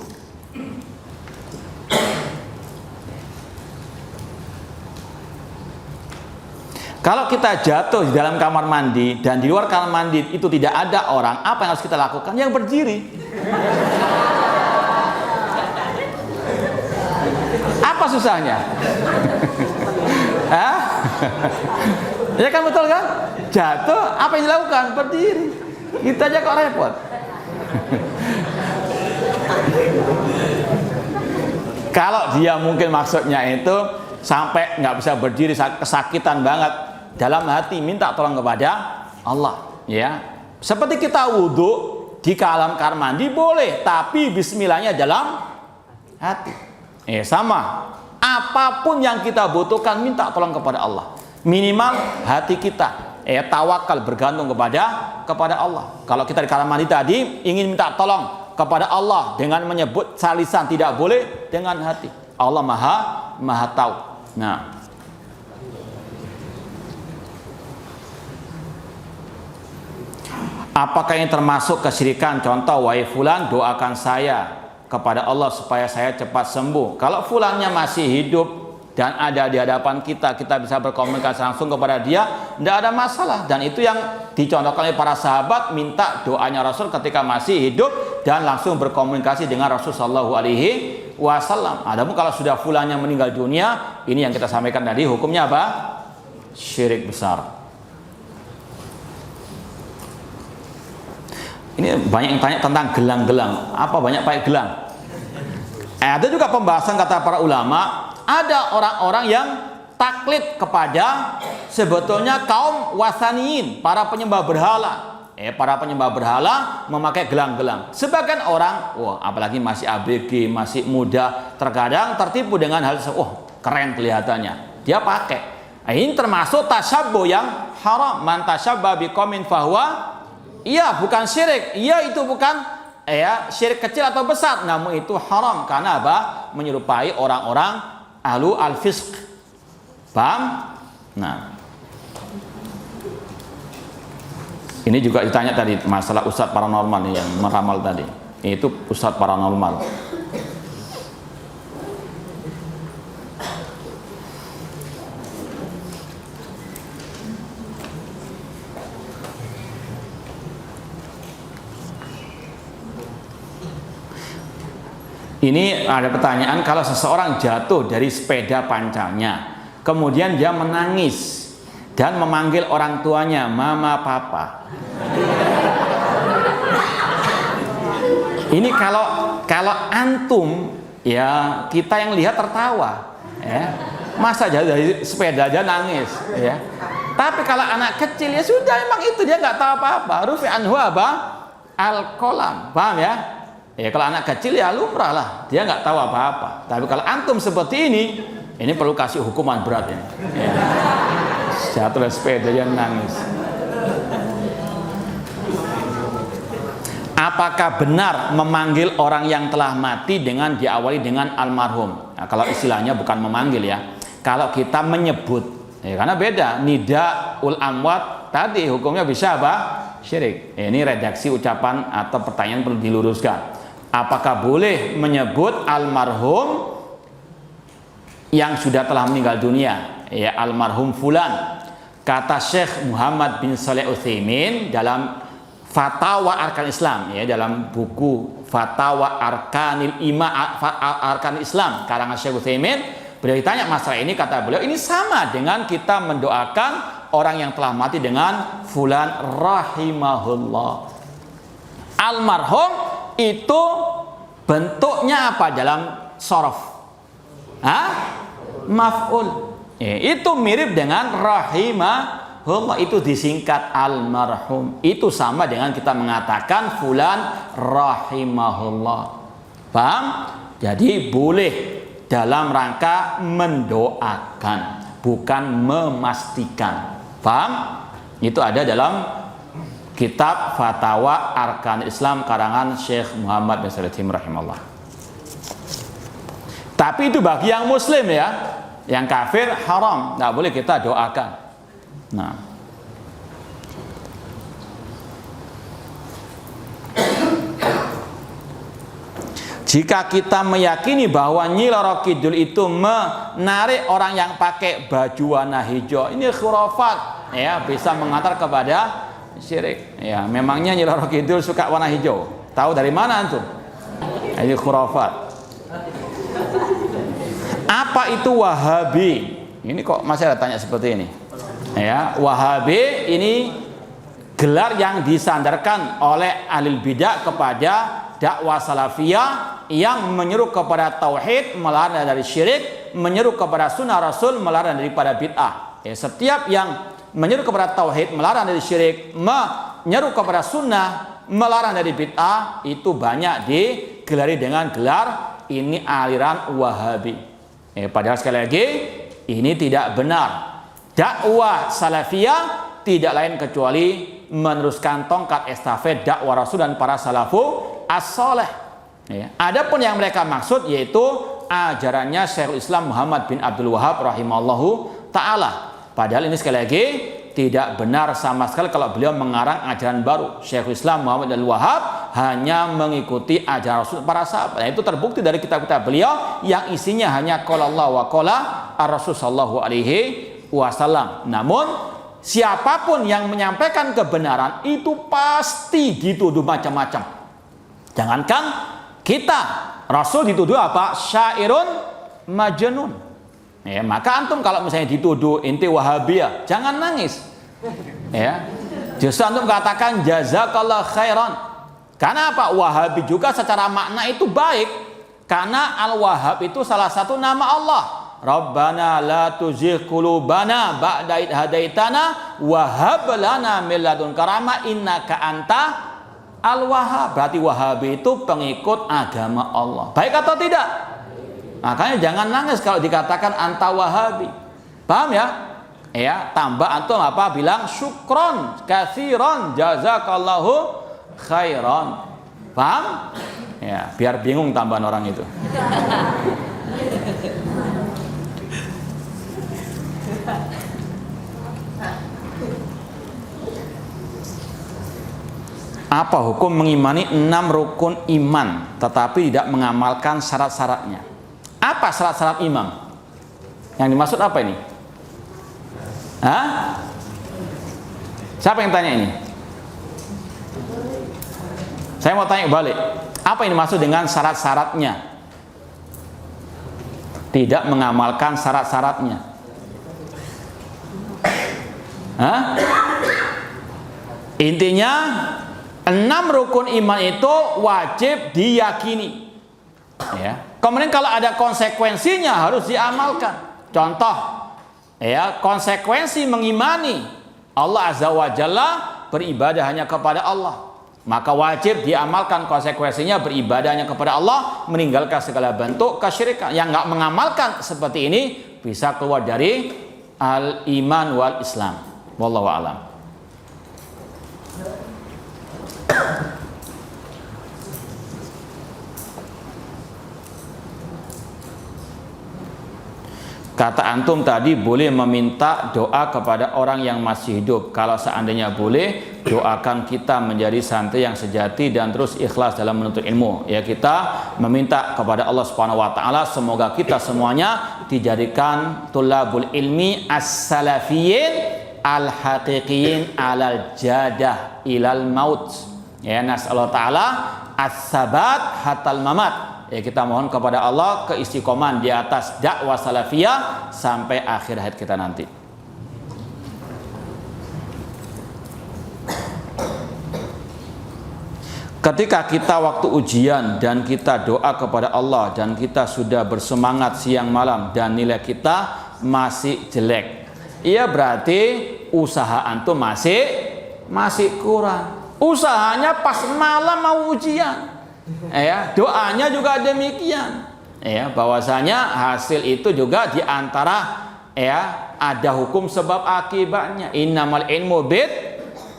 Kalau kita jatuh di dalam kamar mandi dan di luar kamar mandi itu tidak ada orang, apa yang harus kita lakukan? Yang berdiri. Apa susahnya? Hah? Ya kan, betul kan? Jatuh, apa yang dilakukan? Berdiri. Kita aja kok repot. Kalau dia mungkin maksudnya itu sampai nggak bisa berdiri, kesakitan banget dalam hati, minta tolong kepada Allah, ya. Seperti kita wudhu di dalam kamar mandi boleh, tapi bismillahnya dalam hati. Sama, apapun yang kita butuhkan minta tolong kepada Allah. Minimal hati kita tawakal, bergantung kepada Allah. Kalau kita di kamar mandi tadi ingin minta tolong kepada Allah dengan menyebut lisan, tidak boleh dengan hati. Allah maha tahu. Nah, apakah ini termasuk kesyirikan? Contoh, wahai fulan, doakan saya kepada Allah supaya saya cepat sembuh. Kalau fulannya masih hidup dan ada di hadapan kita bisa berkomunikasi langsung kepada dia, tidak ada masalah. Dan itu yang dicontohkan oleh para sahabat, minta doanya Rasul ketika masih hidup dan langsung berkomunikasi dengan Rasul sallallahu alaihi wasallam. Adapun kalau sudah fulannya meninggal dunia, ini yang kita sampaikan tadi, hukumnya apa? Syirik besar. Ini banyak yang tanya tentang gelang-gelang. Apa banyak pakai gelang? Ada juga pembahasan kata para ulama, ada orang-orang yang taklid kepada sebetulnya kaum wasaniyin, para penyembah berhala. Para penyembah berhala memakai gelang-gelang. Sebagian orang, apalagi masih ABG, masih muda, terkadang tertipu dengan hal keren kelihatannya, dia pakai. Ini termasuk tasyabbuh yang haram. Man tasyabbaha biqaumin fahuwa, iya, bukan syirik, iya itu bukan syirik kecil atau besar, namun itu haram karena apa? Menyerupai orang-orang ahlu al-fisq. Paham? Nah, ini juga ditanya tadi masalah ustadz paranormal nih, yang meramal tadi. Itu ustadz paranormal. Ini ada pertanyaan, kalau seseorang jatuh dari sepeda pancanya, kemudian dia menangis dan memanggil orang tuanya, mama, papa. Ini kalau antum ya, kita yang lihat tertawa ya. Masa aja dari sepeda aja nangis ya. Tapi kalau anak kecil ya sudah, emang itu dia nggak tahu apa-apa. Rufi anhu apa? Al-qalam. Paham ya? Ya kalau anak kecil ya lumrah lah, dia nggak tahu apa-apa. Tapi kalau antum seperti ini perlu kasih hukuman berat ini. Ya. Jatuh dari sepeda aja nangis. Apakah benar memanggil orang yang telah mati dengan diawali dengan almarhum? Nah, kalau istilahnya bukan memanggil ya. Kalau kita menyebut, ya, karena beda. Nida ul amwat tadi hukumnya bisa apa? Syirik. Ini redaksi ucapan atau pertanyaan perlu diluruskan. Apakah boleh menyebut almarhum yang sudah telah meninggal dunia? Ya, almarhum fulan. Kata Syekh Muhammad bin Shalih Utsaimin dalam Fatawa Arkan Islam, ya, dalam buku Fatawa Arkanil Islam karangan Syekh Utsaimin, beliau ditanya masalah ini, kata beliau ini sama dengan kita mendoakan orang yang telah mati dengan fulan rahimahullah. Almarhum itu bentuknya apa dalam shorof? Maf'ul. Itu mirip dengan rahimahullah, itu disingkat almarhum. Itu sama dengan kita mengatakan fulan rahimahullah. Paham? Jadi boleh dalam rangka mendoakan, bukan memastikan. Paham? Itu ada dalam kitab Fatawa Arkan Islam karangan Syekh Muhammad bin Shalih Utsaimin rahimahullah. Tapi itu bagi yang muslim ya. Yang kafir haram, nggak boleh kita doakan. Nah, jika kita meyakini bahwa Nyi Roro Kidul itu menarik orang yang pakai baju warna hijau, ini khurafat ya, bisa mengantar kepada syirik ya. Memangnya Nyi Roro Kidul suka warna hijau? Tahu dari mana antum? Ini khurafat. Apa itu Wahabi? Ini kok masih ada tanya seperti ini ya. Wahabi ini gelar yang disandarkan oleh ahli bidah kepada dakwah salafiyah yang menyeru kepada tauhid, melarang dari syirik, menyeru kepada sunnah rasul, melarang daripada bid'ah ya. Setiap yang menyeru kepada tauhid, melarang dari syirik, menyeru kepada sunnah, melarang dari bid'ah, itu banyak digelari dengan gelar ini aliran Wahabi. Padahal sekali lagi ini tidak benar. Dakwah salafiyah tidak lain kecuali meneruskan tongkat estafet dakwah Rasul dan para salafu as-saleh. Adapun yang mereka maksud yaitu ajarannya Syekhul Islam Muhammad bin Abdul Wahhab rahimahullahu taala. Padahal ini sekali lagi tidak benar sama sekali kalau beliau mengarang ajaran baru. Syekhul Islam Muhammad bin Abdul Wahhab hanya mengikuti ajaran Rasul para sahabat. Nah, itu terbukti dari kitab-kitab beliau yang isinya hanya qala Allah wa qala ar-Rasul sallallahu alaihi wasallam. Namun siapapun yang menyampaikan kebenaran itu pasti dituduh macam-macam. Jangankan kita, Rasul dituduh apa? Syairun majnun. Ya, maka antum kalau misalnya dituduh inti Wahabiyah, jangan nangis. Ya. Justru antum katakan jazakallah khairan. Karena apa? Wahabi juga secara makna itu baik. Karena Al-Wahhab itu salah satu nama Allah. Rabbana la tuzigh qulubana ba'da idh hadaitana wa hab lana min ladunka rahmah innaka anta Al-Wahhab. Berarti Wahabi itu pengikut agama Allah. Baik atau tidak? Makanya jangan nangis kalau dikatakan anta Wahabi. Paham ya? Ya, tambah antum apa? Bilang syukron katsiran jazakallahu khairan. Paham? Ya, biar bingung tambahan orang itu. Apa hukum mengimani 6 rukun iman tetapi tidak mengamalkan syarat-syaratnya? Apa syarat-syarat imam? Yang dimaksud apa ini? Hah? Siapa yang tanya ini? Saya mau tanya balik. Apa yang dimaksud dengan syarat-syaratnya? Tidak mengamalkan syarat-syaratnya. Hah? Intinya 6 rukun iman itu wajib diyakini. Ya. Kemudian kalau ada konsekuensinya harus diamalkan. Contoh, ya, konsekuensi mengimani Allah Azza wa Jalla, beribadah hanya kepada Allah. Maka wajib diamalkan konsekuensinya beribadah hanya kepada Allah, meninggalkan segala bentuk kesyirikan. Yang nggak mengamalkan seperti ini bisa keluar dari al-iman wal Islam. Wallahu a'lam. Kata antum tadi boleh meminta doa kepada orang yang masih hidup. Kalau seandainya boleh, doakan kita menjadi santri yang sejati dan terus ikhlas dalam menuntut ilmu. Ya, kita meminta kepada Allah Subhanahu wa taala semoga kita semuanya dijadikan tulabul ilmi as-salafiyyin al-haqiqiyyin alal jadah ilal maut. Ya, nasallahu taala as-sabat hatal mamat. Ya, kita mohon kepada Allah keistiqomahan di atas dakwah salafiyah sampai akhir hayat kita nanti. Ketika kita waktu ujian dan kita doa kepada Allah dan kita sudah bersemangat siang malam dan nilai kita masih jelek, iya berarti usaha antum masih kurang. Usahanya pas malam mau ujian. Ya, doanya juga demikian. Ya, bahwasanya hasil itu juga diantara ya ada hukum sebab akibatnya. Innamal ilmu bit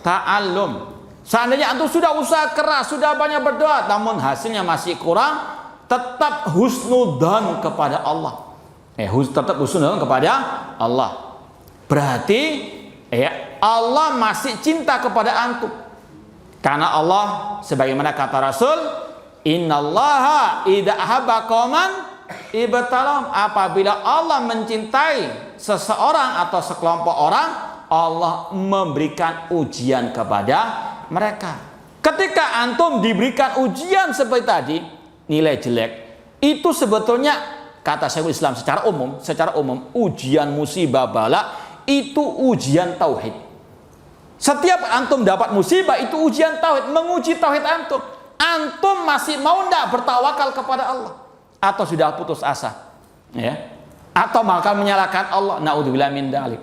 ta'allum. Seandainya antum sudah usaha keras, sudah banyak berdoa, namun hasilnya masih kurang, tetap husnudzon kepada Allah. Tetap husnudzon kepada Allah. Berarti ya Allah masih cinta kepada antum. Karena Allah sebagaimana kata Rasul, innallaha idza ahabba qauman ibtalam. Apabila Allah mencintai seseorang atau sekelompok orang, Allah memberikan ujian kepada mereka. Ketika antum diberikan ujian seperti tadi, nilai jelek, itu sebetulnya kata Syekhul Islam secara umum, ujian musibah bala itu ujian tauhid. Setiap antum dapat musibah itu ujian tauhid, menguji tauhid antum. Antum masih mau tidak bertawakal kepada Allah atau sudah putus asa, ya? Atau malah menyalahkan Allah? Naudzubillah min dzalik.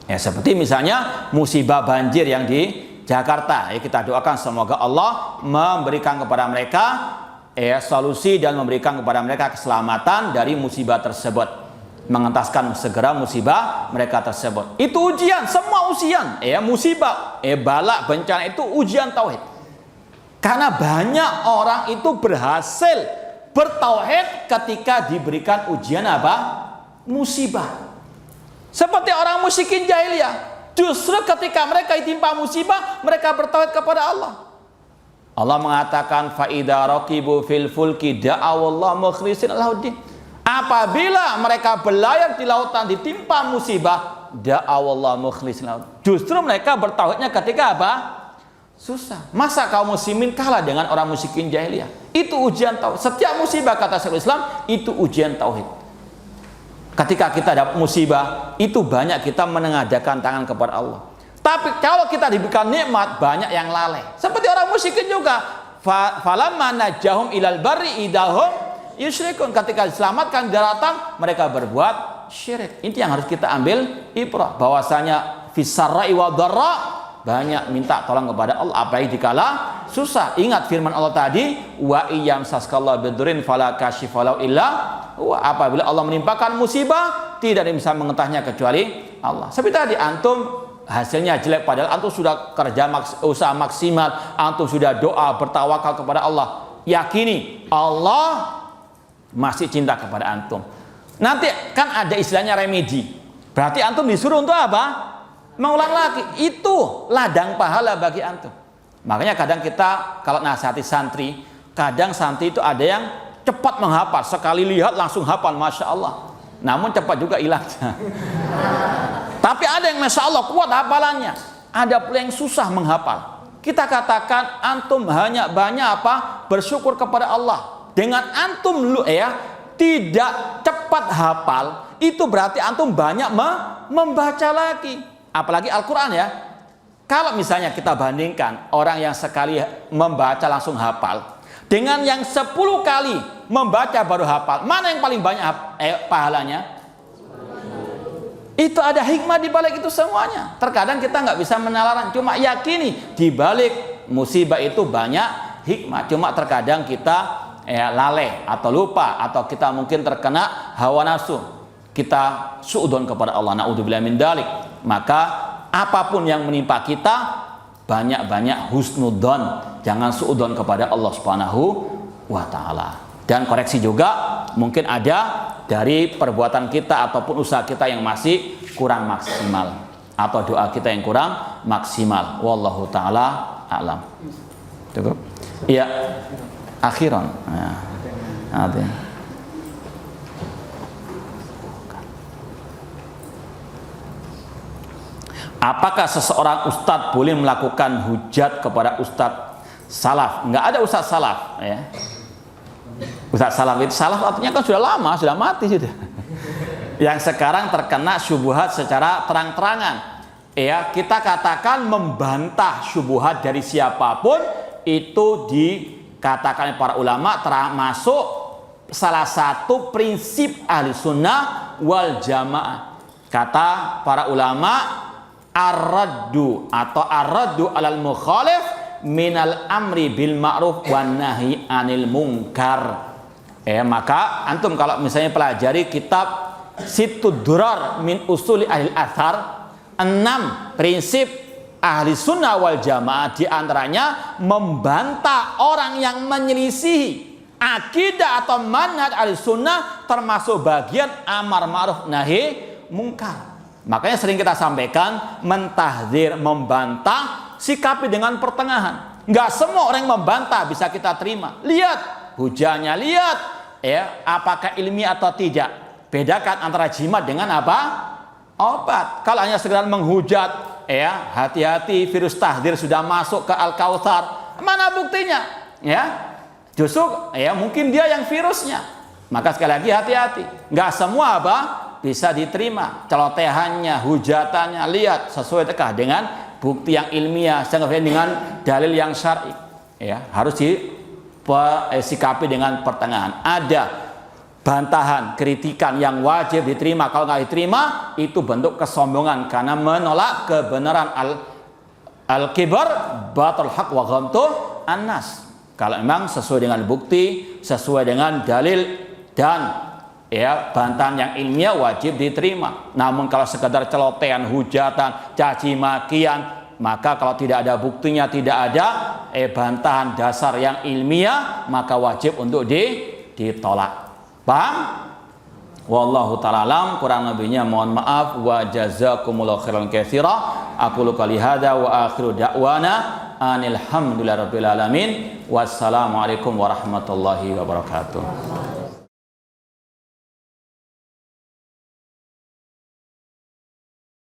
Ya, seperti misalnya musibah banjir yang di Jakarta, ya, kita doakan semoga Allah memberikan kepada mereka solusi dan memberikan kepada mereka keselamatan dari musibah tersebut, mengentaskan segera musibah mereka tersebut. Itu ujian, semua ujian, musibah, bala, bencana itu ujian tauhid. Karena banyak orang itu berhasil bertauhid ketika diberikan ujian apa? Musibah. Seperti orang musyrikin jahiliyah, justru ketika mereka ditimpa musibah, mereka bertauhid kepada Allah. Allah mengatakan fa idza raqibu fil fulki da'awallaha mukhlishin lahuddin. Apabila mereka berlayar di lautan ditimpa musibah, da'awallaha mukhlishin lahuddin. Justru mereka bertauhidnya ketika apa? Susah. Masa kaum muslimin kalah dengan orang musyrikin jahiliyah? Itu ujian tauhid. Setiap musibah kata Syekhul Islam itu ujian tauhid. Ketika kita dapat musibah, itu banyak kita menengadahkan tangan kepada Allah. Tapi kalau kita diberikan nikmat, banyak yang lalai. Seperti orang musyrikin juga. Falamma najahum ilal barri idahum yusyrikun. Ketika diselamatkan daratan, mereka berbuat syirik. Ini yang harus kita ambil ibrah. Bahwasanya fisarra'i wa dharra, banyak minta tolong kepada Allah, apalagi dikala susah. Ingat firman Allah tadi, wa iyam saskallahu bidurin fala kashifalau illa. Apabila Allah menimpakan musibah, tidak ada yang bisa mengetahuinya kecuali Allah. Seperti tadi antum hasilnya jelek, padahal antum sudah kerja usaha maksimal, antum sudah doa bertawakal kepada Allah. Yakini Allah masih cinta kepada antum. Nanti kan ada istilahnya remedi. Berarti antum disuruh untuk apa? Mengulang lagi. Itu ladang pahala bagi antum. Makanya kadang kita kalau nasihati santri, kadang santri itu ada yang cepat menghafal, sekali lihat langsung hafal, masya Allah. Namun cepat juga hilangnya. Tapi ada yang masya Allah kuat hafalannya, ada pula yang susah menghafal. Kita katakan antum hanya banyak apa? Bersyukur kepada Allah. Dengan antum tidak cepat hafal, itu berarti antum banyak membaca lagi. Apalagi Al-Quran ya. Kalau misalnya kita bandingkan orang yang sekali membaca langsung hafal dengan yang 10 kali membaca baru hafal, mana yang paling banyak pahalanya? Itu ada hikmah di balik itu semuanya. Terkadang kita nggak bisa menalarkan, cuma yakini di balik musibah itu banyak hikmah. Cuma terkadang kita lalai atau lupa, atau kita mungkin terkena hawa nafsu. Kita suudzon kepada Allah, naudzubillah min dzalik. Maka apapun yang menimpa kita, banyak-banyak husnudzon, jangan suudzon kepada Allah Subhanahu wa taala. Dan koreksi juga mungkin ada dari perbuatan kita ataupun usaha kita yang masih kurang maksimal, atau doa kita yang kurang maksimal. Wallahu taala a'lam. Cukup? Iya. Akhiran. Nah, nanti. Apakah seseorang ustadz boleh melakukan hujat kepada ustadz salaf? Enggak ada ustadz salaf, ya. Ustadz salaf itu, salaf artinya kan sudah lama, sudah mati sudah. Yang sekarang terkena syubhat secara terang-terangan. Ya, kita katakan membantah syubhat dari siapapun itu dikatakan para ulama termasuk salah satu prinsip ahli sunnah wal jamaah. Kata para ulama, ar-raddu atau ar-raddu alal mukhalif minal amri bil ma'ruf wan nahi anil munkar. Maka antum kalau misalnya pelajari kitab Situd Durar min usuli ahli athar, 6 prinsip ahli sunnah wal jamaah, di antaranya membantah orang yang menyelisihi akidah atau manhaj ahli sunnah, termasuk bagian amar ma'ruf nahi munkar. Makanya sering kita sampaikan, mentahdzir, membantah, sikapi dengan pertengahan. Enggak semua orang yang membantah bisa kita terima. Lihat hujahnya, lihat apakah ilmiah atau tidak. Bedakan antara jimat dengan apa? Obat. Kalau hanya sekedar menghujat, hati-hati, virus tahdzir sudah masuk ke Al-Kautsar. Mana buktinya? Justru mungkin dia yang virusnya. Maka sekali lagi hati-hati. Enggak semua bisa diterima celotehannya, hujatannya. Lihat sesuai dengan bukti yang ilmiah, sesuai dengan dalil yang syar'i. Harus disikapi dengan pertengahan. Ada bantahan, kritikan yang wajib diterima. Kalau nggak diterima, itu bentuk kesombongan karena menolak kebenaran. Al-kibar batal haq wa ghamtu annas. Kalau memang sesuai dengan bukti, sesuai dengan dalil dan bantahan yang ilmiah wajib diterima. Namun kalau sekedar celotehan, hujatan, caci makian, maka kalau tidak ada buktinya, tidak ada bantahan dasar yang ilmiah, maka wajib untuk ditolak. Paham? Wallahu ta'ala alam. Kurang lebihnya mohon maaf. Wa jazakumullahu khairan katsira. Aqulu qouli hadza wa akhiru da'wana anil hamdulillahi rabbil alamin. Wassalamualaikum warahmatullahi wabarakatuh.